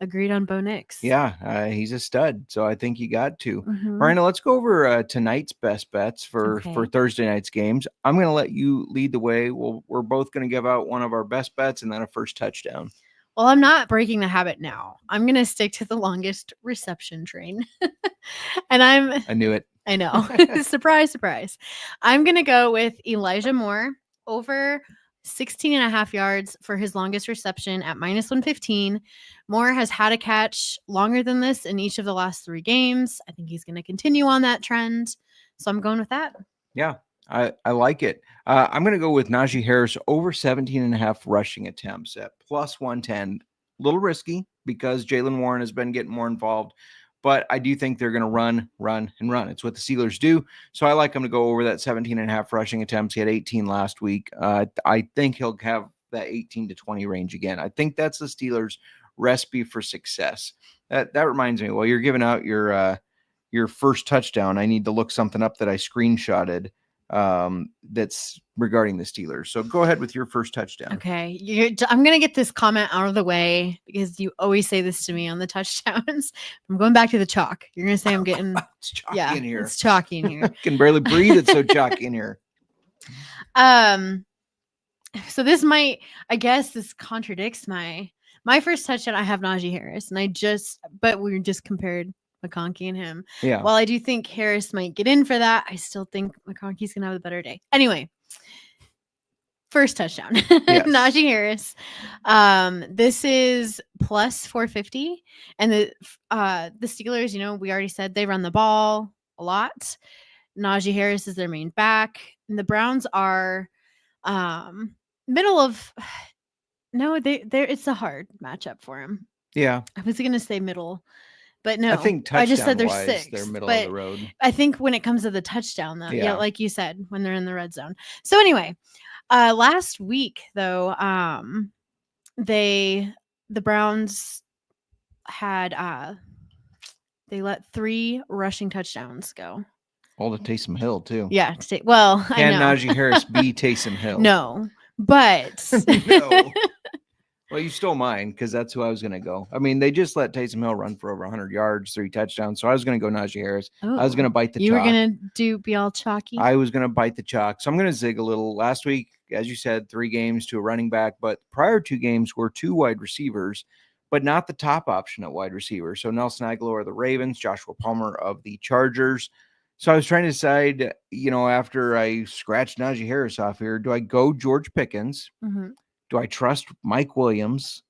agreed on Bo Nix. Yeah, he's a stud, so I think you got to. Miranda, let's go over tonight's best bets for Thursday night's games. I'm going to let you lead the way. We're both going to give out one of our best bets and then a first touchdown. Well, I'm not breaking the habit now. I'm going to stick to the longest reception train. And I knew it. I know. Surprise, surprise. I'm going to go with Elijah Moore over 16.5 yards for his longest reception at -115. Moore has had a catch longer than this in each of the last 3 games. I think he's going to continue on that trend. So I'm going with that. Yeah, I like it. I'm going to go with Najee Harris over 17.5 rushing attempts at +110. A little risky because Jaylen Warren has been getting more involved, but I do think they're going to run, and run. It's what the Steelers do. So I like him to go over that 17.5 rushing attempts. He had 18 last week. I think he'll have that 18 to 20 range again. I think that's the Steelers' recipe for success. That reminds me, while you're giving out your first touchdown, I need to look something up that I screenshotted that's regarding the Steelers. So go ahead with your first touchdown. Okay. I'm going to get this comment out of the way because you always say this to me on the touchdowns. I'm going back to the chalk. You're going to say I'm getting it's chalky in here. It's chalky in here. I can barely breathe. It's so chalky in here. So this this contradicts my first touchdown. I have Najee Harris but we just compared McConkey and him. Yeah. While I do think Harris might get in for that, I still think McConkey's going to have a better day. Anyway, first touchdown. Yes. Najee Harris. This is +450. And the Steelers, we already said they run the ball a lot. Najee Harris is their main back. And the Browns are middle of it's a hard matchup for him. Yeah. I was going to say middle. But no, I think I just said they're 6th. They're middle of the road. I think when it comes to the touchdown, though, like you said, when they're in the red zone. So anyway, last week though, the Browns had they let 3 rushing touchdowns go. All to Taysom Hill too. Yeah. Well, I Can know. Najee Harris be Taysom Hill? No, but No. Well, you stole mine because that's who I was going to go. I mean, they just let Taysom Hill run for over 100 yards, 3 touchdowns. So I was going to go Najee Harris. I was going to bite the You chalk. were going to be all chalky? I was going to bite the chalk. So I'm going to zig a little. Last week, as you said, 3 games to a running back, but prior 2 games were 2 wide receivers, but not the top option at wide receiver. So Nelson Aguilar of the Ravens, Joshua Palmer of the Chargers. So I was trying to decide, after I scratched Najee Harris off here, do I go George Pickens? Mm-hmm. Do I trust Mike Williams?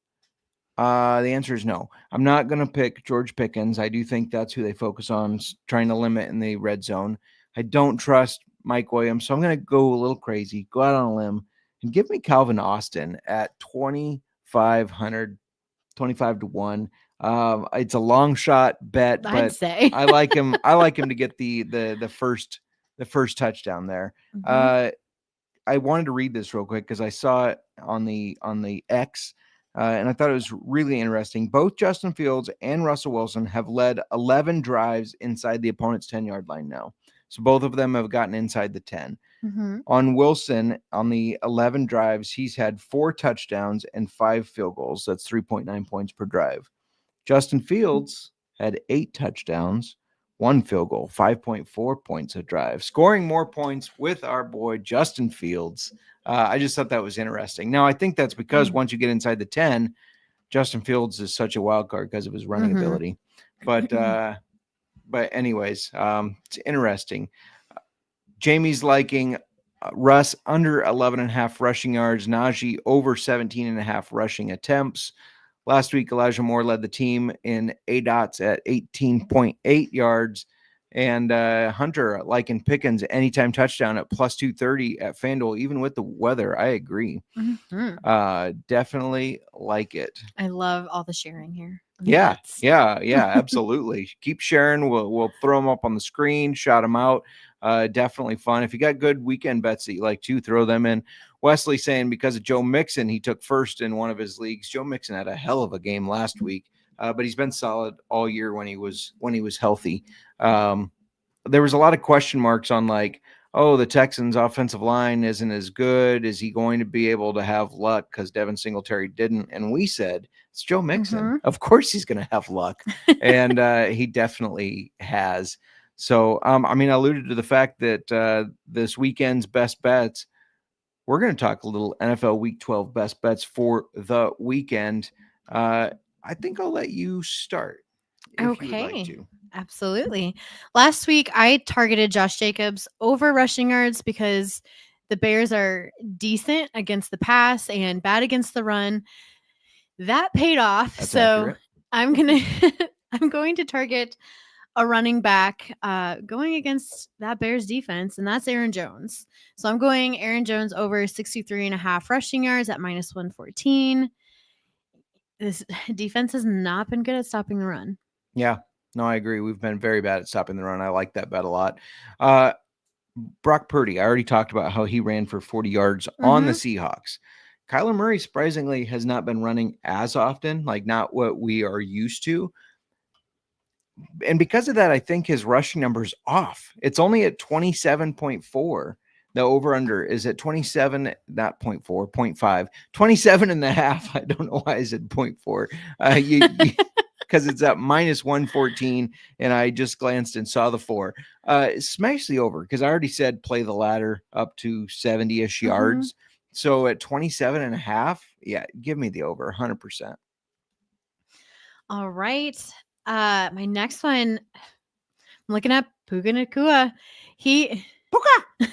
The answer is no. I'm not going to pick George Pickens. I do think that's who they focus on, trying to limit in the red zone. I don't trust Mike Williams, so I'm going to go a little crazy, go out on a limb, and give me Calvin Austin at 2,500, 25 to 1. It's a long shot bet, but I'd say. I like him. I like him to get the first touchdown there. Mm-hmm. I wanted to read this real quick because I saw it on the X, and I thought it was really interesting. Both Justin Fields and Russell Wilson have led 11 drives inside the opponent's 10-yard line now. So both of them have gotten inside the 10. Mm-hmm. On Wilson, on the 11 drives, he's had 4 touchdowns and 5 field goals. That's 3.9 points per drive. Justin Fields had 8 touchdowns, 1 field goal, 5.4 points a drive, scoring more points with our boy Justin Fields. I just thought that was interesting. Now, I think that's because once you get inside the 10, Justin Fields is such a wild card because of his running ability. But anyways, it's interesting. Jamie's liking Russ under 11.5 rushing yards, Najee over 17.5 rushing attempts. Last week, Elijah Moore led the team in ADOTs at 18.8 yards. And Hunter liking Pickens anytime touchdown at plus 230 at FanDuel, even with the weather. I agree. Mm-hmm. Definitely like it. I love all the sharing here. Yeah, absolutely. Keep sharing. We'll throw them up on the screen, shout them out. Definitely fun. If you got good weekend bets that you like to, throw them in. Wesley saying because of Joe Mixon, he took first in one of his leagues. Joe Mixon had a hell of a game last week, but he's been solid all year when he was healthy. There was a lot of question marks on the Texans' offensive line isn't as good. Is he going to be able to have luck because Devin Singletary didn't? And we said, it's Joe Mixon. Mm-hmm. Of course he's going to have luck. And he definitely has. So, I alluded to the fact that this weekend's best bets, we're going to talk a little NFL Week 12 best bets for the weekend. I think I'll let you start. If you would like to. Absolutely. Last week, I targeted Josh Jacobs over rushing yards because the Bears are decent against the pass and bad against the run. That paid off. That's so accurate. I'm going to target a running back going against that Bears defense, and that's Aaron Jones. So I'm going Aaron Jones over 63.5 rushing yards at minus 114. This defense has not been good at stopping the run. Yeah. No, I agree. We've been very bad at stopping the run. I like that bet a lot. Brock Purdy, I already talked about how he ran for 40 yards on the Seahawks. Kyler Murray, surprisingly, has not been running as often, not what we are used to. And because of that, I think his rushing number's off. It's only at 27.4. The over-under is at 27, not 0.4, 0.5, 27.5. I don't know why I said 0.4. Because it's at minus 114, and I just glanced and saw the 4. Smash the over, because I already said play the ladder up to 70-ish yards. So at 27.5, yeah, give me the over 100%. All right. My next one, I'm looking at Puka Nacua. Puka!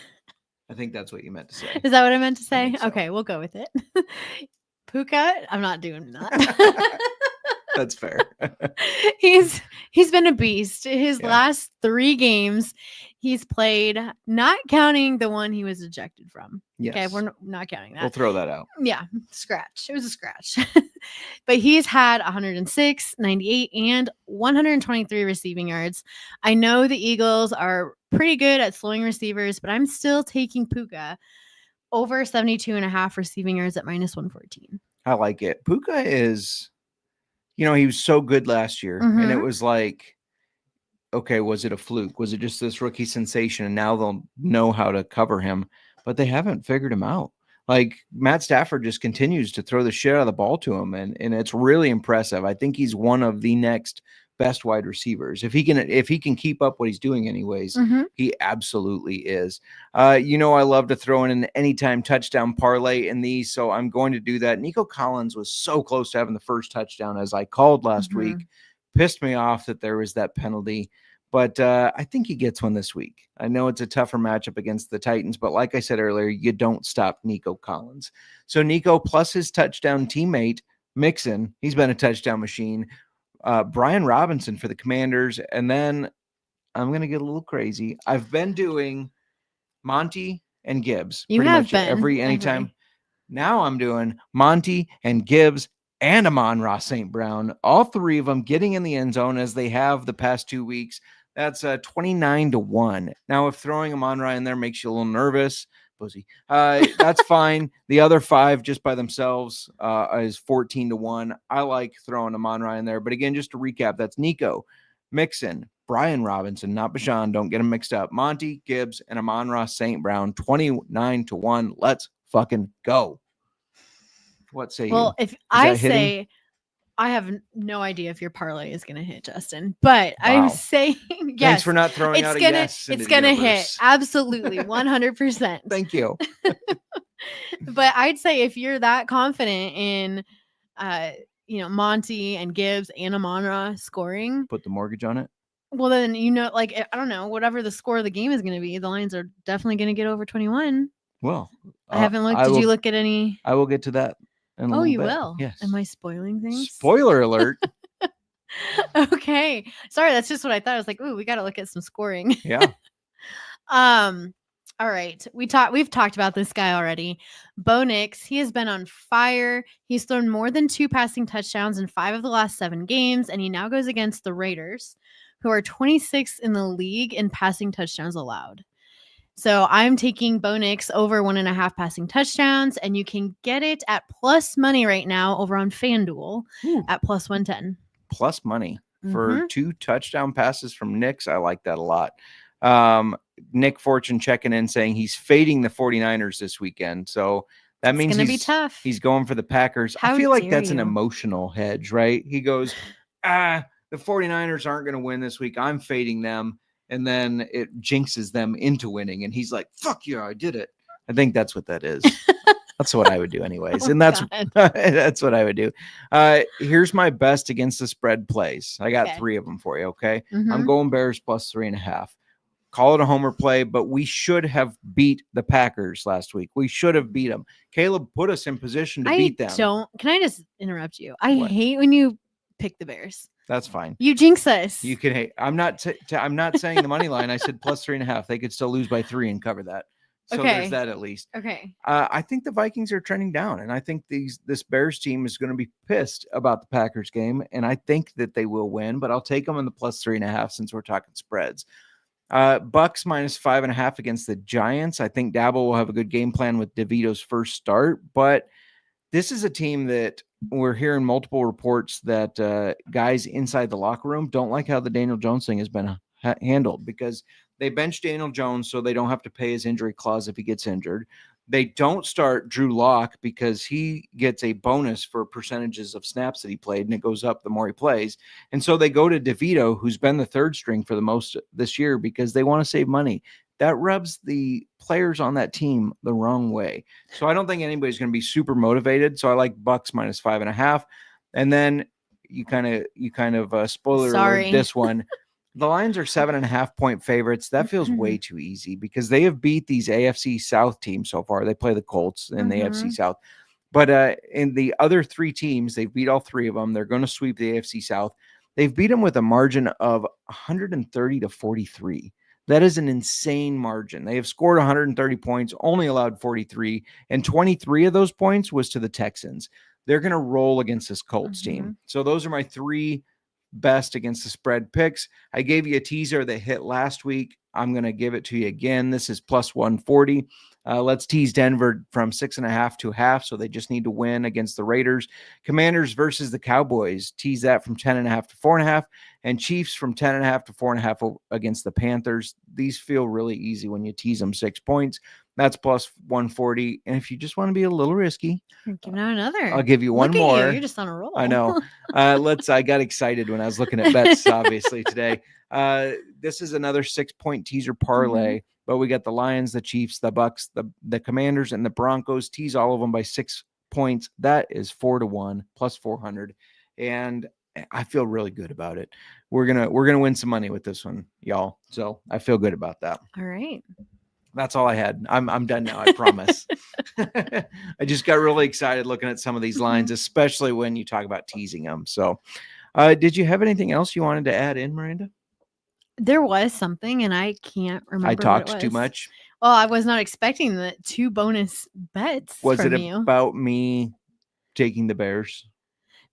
I think that's what you meant to say. Is that what I meant to say? So. Okay, we'll go with it. Puka, I'm not doing that. That's fair. He's been a beast. His last 3 games he's played, not counting the one he was ejected from. Yes. Okay, we're not counting that. We'll throw that out. Yeah, scratch. It was a scratch. But he's had 106, 98, and 123 receiving yards. I know the Eagles are pretty good at slowing receivers, but I'm still taking Puka over 72.5 receiving yards at minus 114. I like it. Puka is... he was so good last year, and it was okay, was it a fluke? Was it just this rookie sensation? And now they'll know how to cover him, but they haven't figured him out. Like Matt Stafford just continues to throw the shit out of the ball to him. And it's really impressive. I think he's one of the next best wide receivers. If he can keep up what he's doing anyways, he absolutely is. I love to throw in an anytime touchdown parlay in these. So I'm going to do that. Nico Collins was so close to having the first touchdown as I called last week. Pissed me off that there was that penalty, but I think he gets one this week. I know it's a tougher matchup against the Titans, but like I said earlier, you don't stop Nico Collins. So Nico plus his touchdown teammate Mixon, he's been a touchdown machine. Brian Robinson for the Commanders, and then I'm going to get a little crazy. I've been doing Monty and Gibbs You pretty have much been anytime. Now I'm doing Monty and Gibbs and Amon-Ra St. Brown, all three of them getting in the end zone as they have the past 2 weeks. That's 29-1. Now, if throwing Amon-Ra in there makes you a little nervous, pussy, that's fine. The other 5 just by themselves is 14-1. I like throwing Amon-Ra in there. But again, just to recap, that's Nico, Mixon, Brian Robinson, not Bijan. Don't get them mixed up. Monty, Gibbs, and Amon-Ra St. Brown, 29-1. Let's fucking go. What say you? Well, if I say, I have no idea if your parlay is going to hit, Justin, but I'm saying yes. Thanks for not throwing out a yes. It's going to hit. Absolutely. 100%. Thank you. But I'd say if you're that confident in, Monty and Gibbs and Amon-Ra scoring, put the mortgage on it. Well, then, I don't know, whatever the score of the game is going to be, the Lions are definitely going to get over 21. Well, I haven't looked. Did you look at any? I will get to that. Oh, you bit. will? Yes. Am I spoiling things? Spoiler alert. Okay. Sorry, that's just what I thought. I was like, ooh, we got to look at some scoring. Yeah. All right. We've talked about this guy already. Bo Nix, he has been on fire. He's thrown more than 2 passing touchdowns in 5 of the last 7 games, and he now goes against the Raiders, who are 26th in the league in passing touchdowns allowed. So I'm taking Bo Nix over 1.5 passing touchdowns, and you can get it at plus money right now over on FanDuel at plus 110. Plus money for 2 touchdown passes from Nix. I like that a lot. Nick Fortune checking in saying he's fading the 49ers this weekend. So that means it's going to be tough. He's going for the Packers. I feel like that's an emotional hedge, right? He goes, the 49ers aren't going to win this week. I'm fading them. And then it jinxes them into winning. And he's like, fuck yeah, I did it. I think that's what that is. That's what I would do anyways. And that's what I would do. Here's my best against the spread plays. I got 3 of them for you, okay? I'm going Bears plus 3.5. Call it a homer play, but we should have beat the Packers last week. We should have beat them. Caleb put us in position to beat them. Can I just interrupt you? I hate when you pick the Bears. That's fine. You jinx us. You can hate. I'm not saying the money line. I said plus 3.5. They could still lose by 3 and cover that. So there's that at least. Okay. I think the Vikings are trending down, and I think this Bears team is going to be pissed about the Packers game, and I think that they will win, but I'll take them in the plus 3.5 since we're talking spreads. Bucks minus 5.5 against the Giants. I think Dabble will have a good game plan with DeVito's first start, but this is a team that we're hearing multiple reports that guys inside the locker room don't like how the Daniel Jones thing has been handled, because they bench Daniel Jones so they don't have to pay his injury clause if he gets injured. They don't start Drew Lock because he gets a bonus for percentages of snaps that he played, and it goes up the more he plays. And so they go to DeVito, who's been the 3rd string for the most this year, because they want to save money. That rubs the players on that team the wrong way. So I don't think anybody's going to be super motivated. So I like Bucks minus 5.5. And then you kind of spoiler alert this one. The Lions are 7.5 point favorites. That feels way too easy because they have beat these AFC South teams so far. They play the Colts in the AFC South. But in the other 3 teams, they've beat all 3 of them. They're going to sweep the AFC South. They've beat them with a margin of 130-43. That is an insane margin. They have scored 130 points, only allowed 43, and 23 of those points was to the Texans. They're going to roll against this Colts team. So those are my 3 best against the spread picks. I gave you a teaser that hit last week. I'm going to give it to you again. This is plus 140. Let's tease Denver from 6.5 to half. So they just need to win against the Raiders. Commanders versus the Cowboys. Tease that from 10.5 to 4.5. And Chiefs from 10.5 to 4.5 against the Panthers. These feel really easy when you tease them 6 points. That's plus 140. And if you just want to be a little risky, give out another. I'll give you one Look at more. You're just on a roll. I know. I got excited when I was looking at bets, obviously, today. This is another 6-point teaser parlay, but we got the Lions, the Chiefs, the Bucks, the Commanders, and the Broncos. Tease all of them by 6 points. That is 4-1 plus 400. And I feel really good about it. We're gonna win some money with this one, y'all. So I feel good about that. All right. That's all I had. I'm done now. I promise. I just got really excited looking at some of these lines, especially when you talk about teasing them. So, did you have anything else you wanted to add in, Miranda? There was something, and I can't remember. I talked too much. Well, I was not expecting the 2 bonus bets. Was from it you. about me taking the Bears?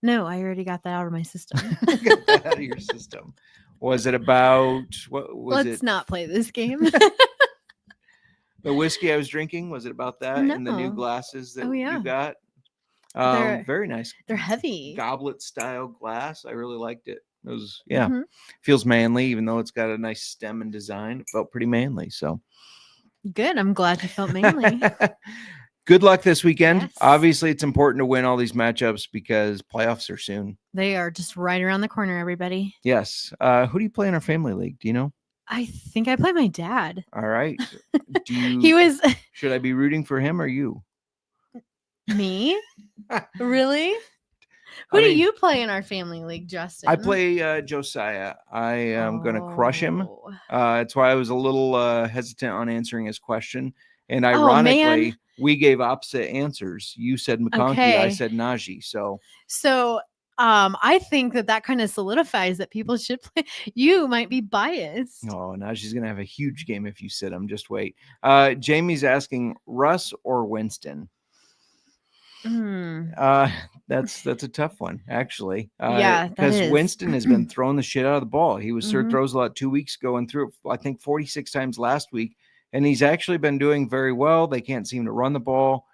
No, I already got that out of my system. Get that out of your system. Was it about what was Let's it? not play this game. The whiskey I was drinking, was it about that? And the new No. glasses that yeah. you got? They're- Very nice. They're heavy. Goblet style glass. I really liked it. It was, Mhm. feels manly, even though it's got a nice stem and design. It felt pretty manly. So Good. I'm glad you felt manly. good luck this weekend. Yes. Obviously, it's important to win all these matchups because playoffs are soon. They are just right around the corner, everybody. Yes. Who do you play in our family league? Do you know? I think I play my dad. All right. He was Should I be rooting for him or you? me? Really? Who I do mean, you play in our family league, Justin? I play Josiah. I am going to crush him. Oh. That's why I was a little hesitant on answering his question. And Oh, ironically, man. we gave opposite answers. You said McConkey. I Okay. said Najee. So I think that kind of solidifies that people should play. You might be biased. oh, Najee's going to have a huge game if you sit him. Just wait. Jamie's asking Russ or Winston. That's a tough one, actually. Yeah, that because is. Winston has been throwing the shit out of the ball. He was Mhm. throws a lot 2 weeks ago and threw it, I think, 46 times last week, and he's actually been doing very well. They can't seem to run the ball.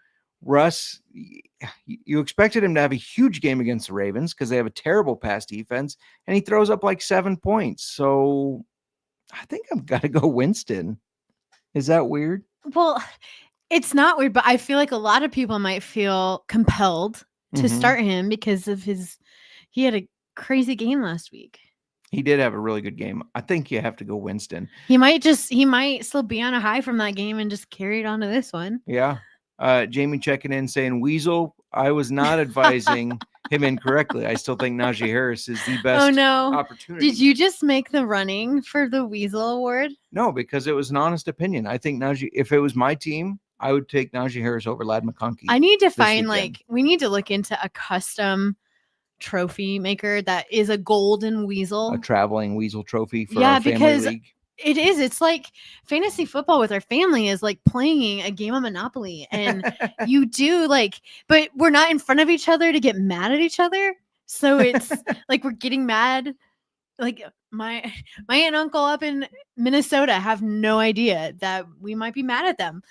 Russ, you expected him to have a huge game against the Ravens because they have a terrible pass defense, and he throws up like 7 points. So I think I've got to go Winston. Is that weird? Well, it's not weird, but I feel like a lot of people might feel compelled to Mhm. start him because of he had a crazy game last week. He did have a really good game. I think you have to go Winston. He might still be on a high from that game and just carry it on to this one. Yeah. Jamie checking in saying Weasel. I was not advising him incorrectly. I still think Najee Harris is the best Oh no. opportunity. Did you just make the running for the Weasel Award? No, because it was an honest opinion. I think Najee, if it was my team, I would take Najee Harris over Lad McConkey. I need to find weekend. we need to look into a custom trophy maker that is a golden weasel. A traveling Weasel trophy for Yeah, our family because league. It is. It's like fantasy football with our family is like playing a game of Monopoly. And you do but we're not in front of each other to get mad at each other. So it's like we're getting mad. Like my aunt and uncle up in Minnesota have no idea that we might be mad at them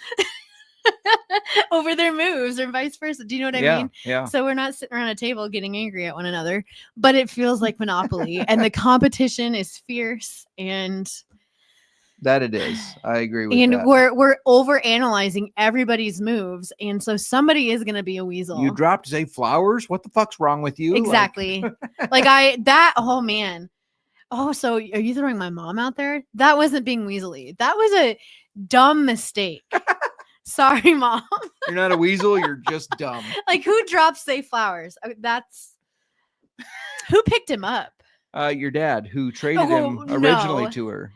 over their moves or vice versa. Do you know what I mean? Yeah. So we're not sitting around a table getting angry at one another, but it feels like Monopoly and the competition is fierce and That it is. I agree with and that. we're over analyzing everybody's moves, and so somebody is gonna be a weasel. You dropped Zay Flowers? What the fuck's wrong with you? Exactly. Oh man. Oh, so are you throwing my mom out there? That wasn't being weaselly. That was a dumb mistake. Sorry, Mom. You're not a weasel, you're just dumb. Like who drops Zay Flowers? That's who picked him up. Your dad, who traded Oh, him originally no. to her.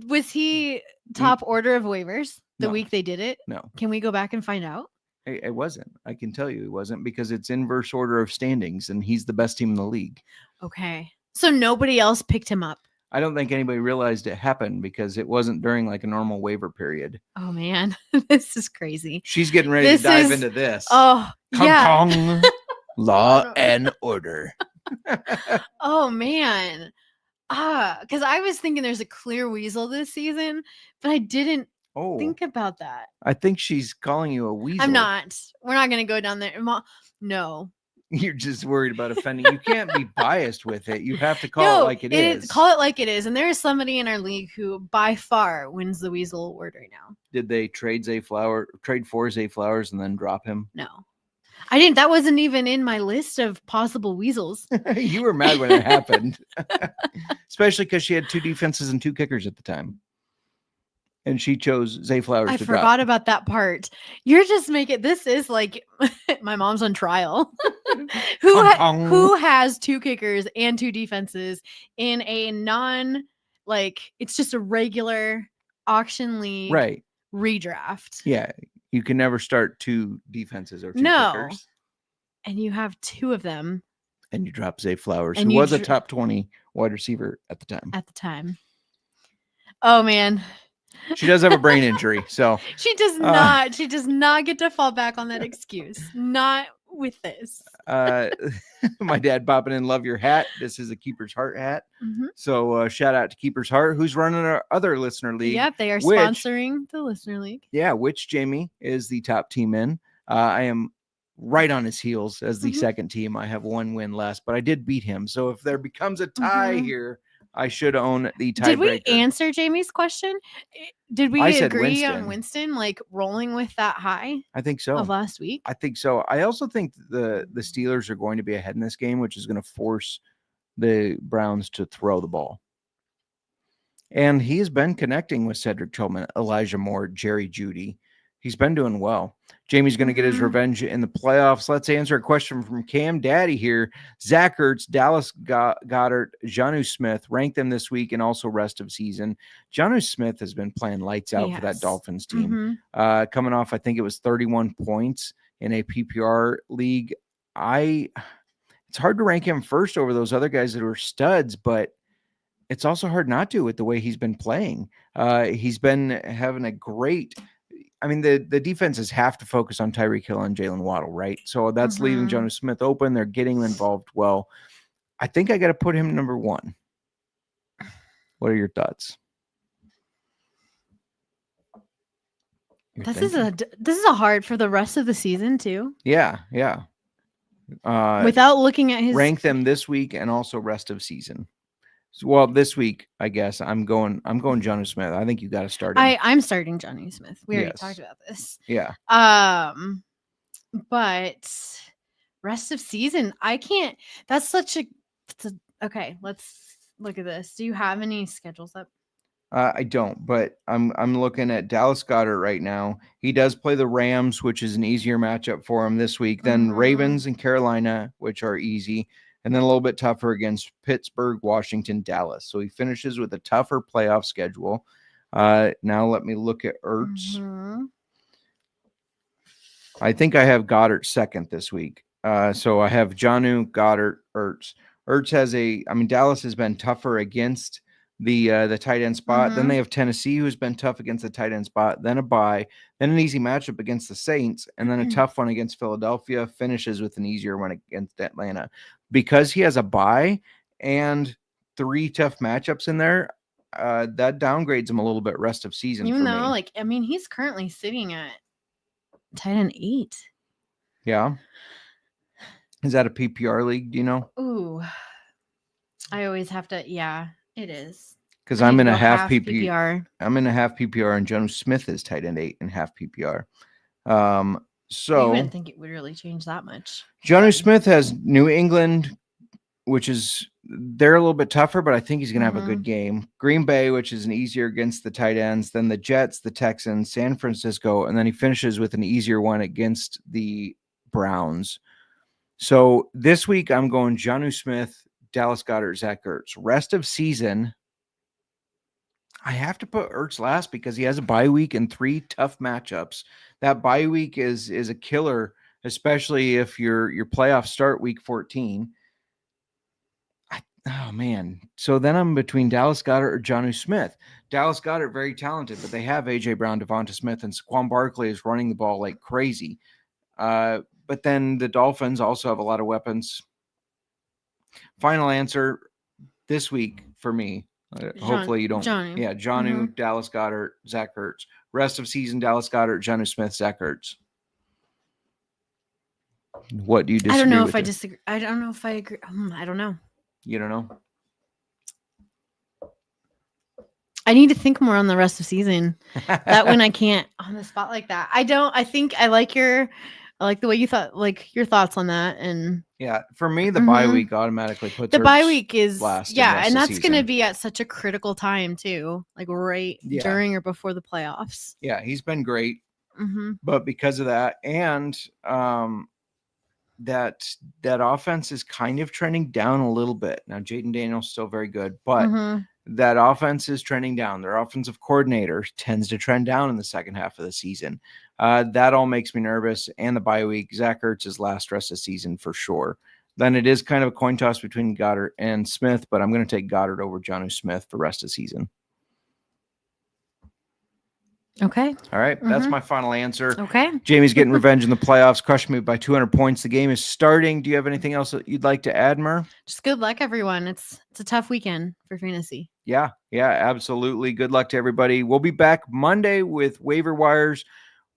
Was he top order of waivers the No. week they did it? No, Can we go back and find out? it wasn't. I can tell you it wasn't because it's inverse order of standings and he's the best team in the league. Okay. So nobody else picked him up. I don't think anybody realized it happened because it wasn't during like a normal waiver period. Oh man, this is crazy. She's getting ready This to dive is- into this. Oh Kong yeah. Kong. Law don't- and order. Oh man. Because I was thinking there's a clear weasel this season, but I didn't think about that. I think she's calling you a weasel. I'm not. We're not going to go down there. No. You're just worried about offending. You can't be biased with it. You have to call it like it is. Call it like it is. And there is somebody in our league who by far wins the Weasel Award right now. Did they trade for Zay Flowers and then drop him? No. I didn't. That wasn't even in my list of possible weasels. You were mad when it happened. Especially because she had 2 defenses and 2 kickers at the time. And she chose Zay Flowers I to forgot drop. about that part. You're just making this is like my mom's on trial. Who has 2 kickers and 2 defenses in a it's just a regular auction league redraft. Yeah. You can never start 2 defenses or 2 kickers. And you have 2 of them. And you drop Zay Flowers, who was a top 20 wide receiver at the time. Oh man. She does have a brain injury, so she does not. She does not get to fall back on that excuse. Not with this. My dad popping in, love your hat. This is a Keeper's Heart hat. Mm-hmm. So shout out to Keeper's Heart, who's running our other listener league. Yep, they are sponsoring the listener league. Yeah, which Jamie is the top team in. I am right on his heels as the second team. I have 1 win less, but I did beat him. So if there becomes a tie here, I should own the tiebreaker. Did we answer Jamie's question? Did we agree on Winston, like rolling with that high? I think so. Of last week? I think so. I also think the Steelers are going to be ahead in this game, which is going to force the Browns to throw the ball. And he has been connecting with Cedric Tillman, Elijah Moore, Jerry Jeudy. He's been doing well. Jamie's going to get his revenge in the playoffs. Let's answer a question from Cam Daddy here. Zach Ertz, Dallas Goedert, Jonnu Smith, rank them this week and also rest of season. Jonnu Smith has been playing lights out for that Dolphins team. Coming off, I think it was 31 points in a PPR league. It's hard to rank him first over those other guys that were studs, but it's also hard not to with the way he's been playing. He's been having a great – I mean, the defenses have to focus on Tyreek Hill and Jalen Waddle, right? So that's leaving Jonnu Smith open. They're getting him involved well. I think I got to put him number 1. What are your thoughts? This is a hard for the rest of the season too. Yeah. Without looking at his rank them this week and also rest of season. Well, this week, I guess I'm going Jonnu Smith. I think you got to start him. I'm starting Jonnu Smith. We already talked about this. Yeah. But rest of season, I can't. That's okay. Let's look at this. Do you have any schedules up? I don't, but I'm looking at Dallas Goedert right now. He does play the Rams, which is an easier matchup for him this week. Then Ravens and Carolina, which are easy. And then a little bit tougher against Pittsburgh, Washington, Dallas. So he finishes with a tougher playoff schedule. Now let me look at Ertz. I think I have Goddard second this week. So I have Jonnu, Goddard, Ertz. Ertz has Dallas has been tougher against the tight end spot. Then they have Tennessee, who's been tough against the tight end spot. Then a bye. Then an easy matchup against the Saints. And then a tough one against Philadelphia. Finishes with an easier one against Atlanta. Because he has a bye and 3 tough matchups in there, that downgrades him a little bit rest of season. Even though, he's currently sitting at tight end 8. Yeah. Is that a PPR league? Do you know? Ooh. I always have to. Yeah, it is. Because I'm in a half PPR. I'm in a half PPR, and Jonnu Smith is tight end 8 and half PPR. So I wouldn't think it would really change that much. Jonnu Smith has New England, which is they're a little bit tougher, but I think he's going to have a good game. Green Bay, which is an easier against the tight ends, then the Jets, the Texans, San Francisco, and then he finishes with an easier one against the Browns. So this week I'm going Jonnu Smith, Dallas Goedert, Zach Ertz. Rest of season, I have to put Ertz last because he has a bye week and 3 tough matchups. That bye week is a killer, especially if your playoffs start week 14. Oh, man. So then I'm between Dallas Goedert or Jonnu Smith. Dallas Goedert, very talented, but they have A.J. Brown, Devonta Smith, and Saquon Barkley is running the ball like crazy. But then the Dolphins also have a lot of weapons. Final answer this week, for me. Hopefully you don't. Johnny. Yeah, Jonnu, Dallas Goedert, Zach Ertz. Rest of season, Dallas Goedert, Jonnu Smith, Zach Ertz. What do you disagree I don't know with if I it? disagree. I don't know if I agree. I don't know. You don't know? I need to think more on the rest of season. That when I can't on the spot like that. I think I like the way you thought, like your thoughts on that. And yeah, for me, the bye week automatically puts the bye Ertz week is last. and that's going to season. be at such a critical time too, like right during or before the playoffs. Yeah, he's been great, Mm-hmm. but because of that, and that offense is kind of trending down a little bit now. Jaden Daniels still very good, but that offense is trending down. Their offensive coordinator tends to trend down in the second half of the season. That all makes me nervous. And the bye week, Zach Ertz is last rest of the season for sure. Then it is kind of a coin toss between Goddard and Smith, but I'm going to take Goddard over Jonnu Smith for rest of the season. Okay. All right. That's my final answer. Okay. Jamie's getting revenge in the playoffs, crushing me by 200 points. The game is starting. Do you have anything else that you'd like to add, Mer? Just good luck, everyone. It's a tough weekend for fantasy. Yeah, absolutely. Good luck to everybody. We'll be back Monday with waiver wires.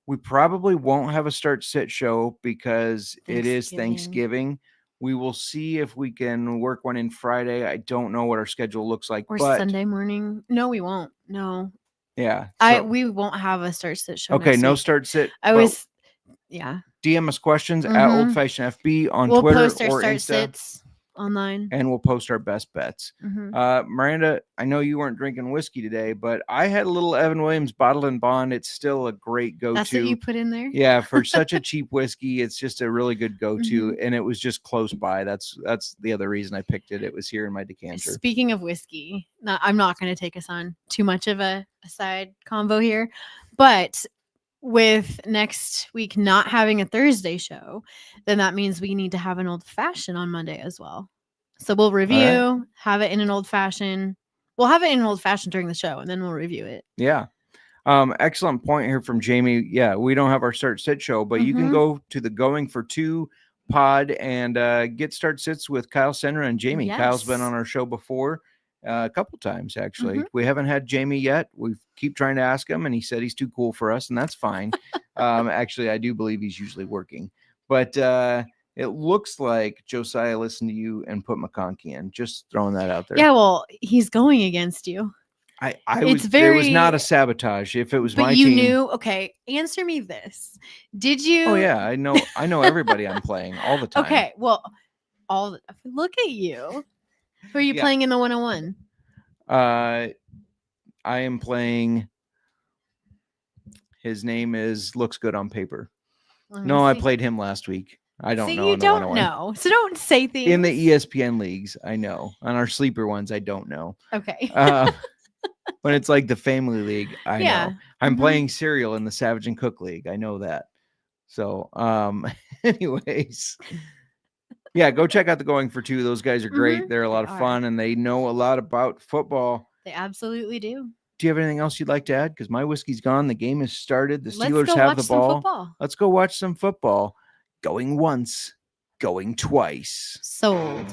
We probably won't have a start sit show because it is Thanksgiving. We will see if we can work one in Friday. I don't know what our schedule looks like. Or Sunday morning. No, we won't. No. Yeah. We won't have a start sit show. Okay, no week. start sit. DM us questions at Old Fashioned FB on Twitter post our or start Insta. Sits online. And we'll post our best bets. Miranda, I know you weren't drinking whiskey today, but I had a little Evan Williams Bottled and Bond. It's still a great go-to. That's what you put in there? Yeah, for such a cheap whiskey, it's just a really good go-to, and it was just close by. That's the other reason I picked it. It was here in my decanter. Speaking of whiskey, I'm not going to take us on too much of a side convo here, but with next week not having a Thursday show, then that means we need to have an old fashioned on Monday as well. So we'll review, have it in an old fashioned. We'll have it in an old fashioned during the show, and then we'll review it. Yeah. Excellent point here from Jamie. Yeah, we don't have our start sit show, but you can go to the Going for Two pod and get start sits with Kyle Senra and Jamie. Yes. Kyle's been on our show before. A couple times, actually. We haven't had Jamie yet. We keep trying to ask him, and he said he's too cool for us, and that's fine. Actually, I do believe he's usually working. But it looks like Josiah listened to you and put McConkey in. Just throwing that out there. Yeah, well, he's going against you. There was not a sabotage. If it was my team. But you knew, okay, answer me this. Did you? Oh, yeah, I know everybody I'm playing all the time. Okay, well, look at you. Who are you playing in the 101? I am playing. His name looks good on paper. No, I played him last week. I don't know. You don't know. So don't say things. In the ESPN leagues, I know. On our sleeper ones, I don't know. Okay. When it's like the family league, I know. I'm Mm-hmm. playing Serial in the Savage and Cook League. I know that. So, anyways. Yeah, go check out the Going for Two. Those guys are great. They're a lot of fun, and they know a lot about football. They absolutely do. Do you have anything else you'd like to add? Because my whiskey's gone. The game has started. The Steelers Let's go have watch the some ball. football. Let's go watch some football. Going once, going twice. Sold.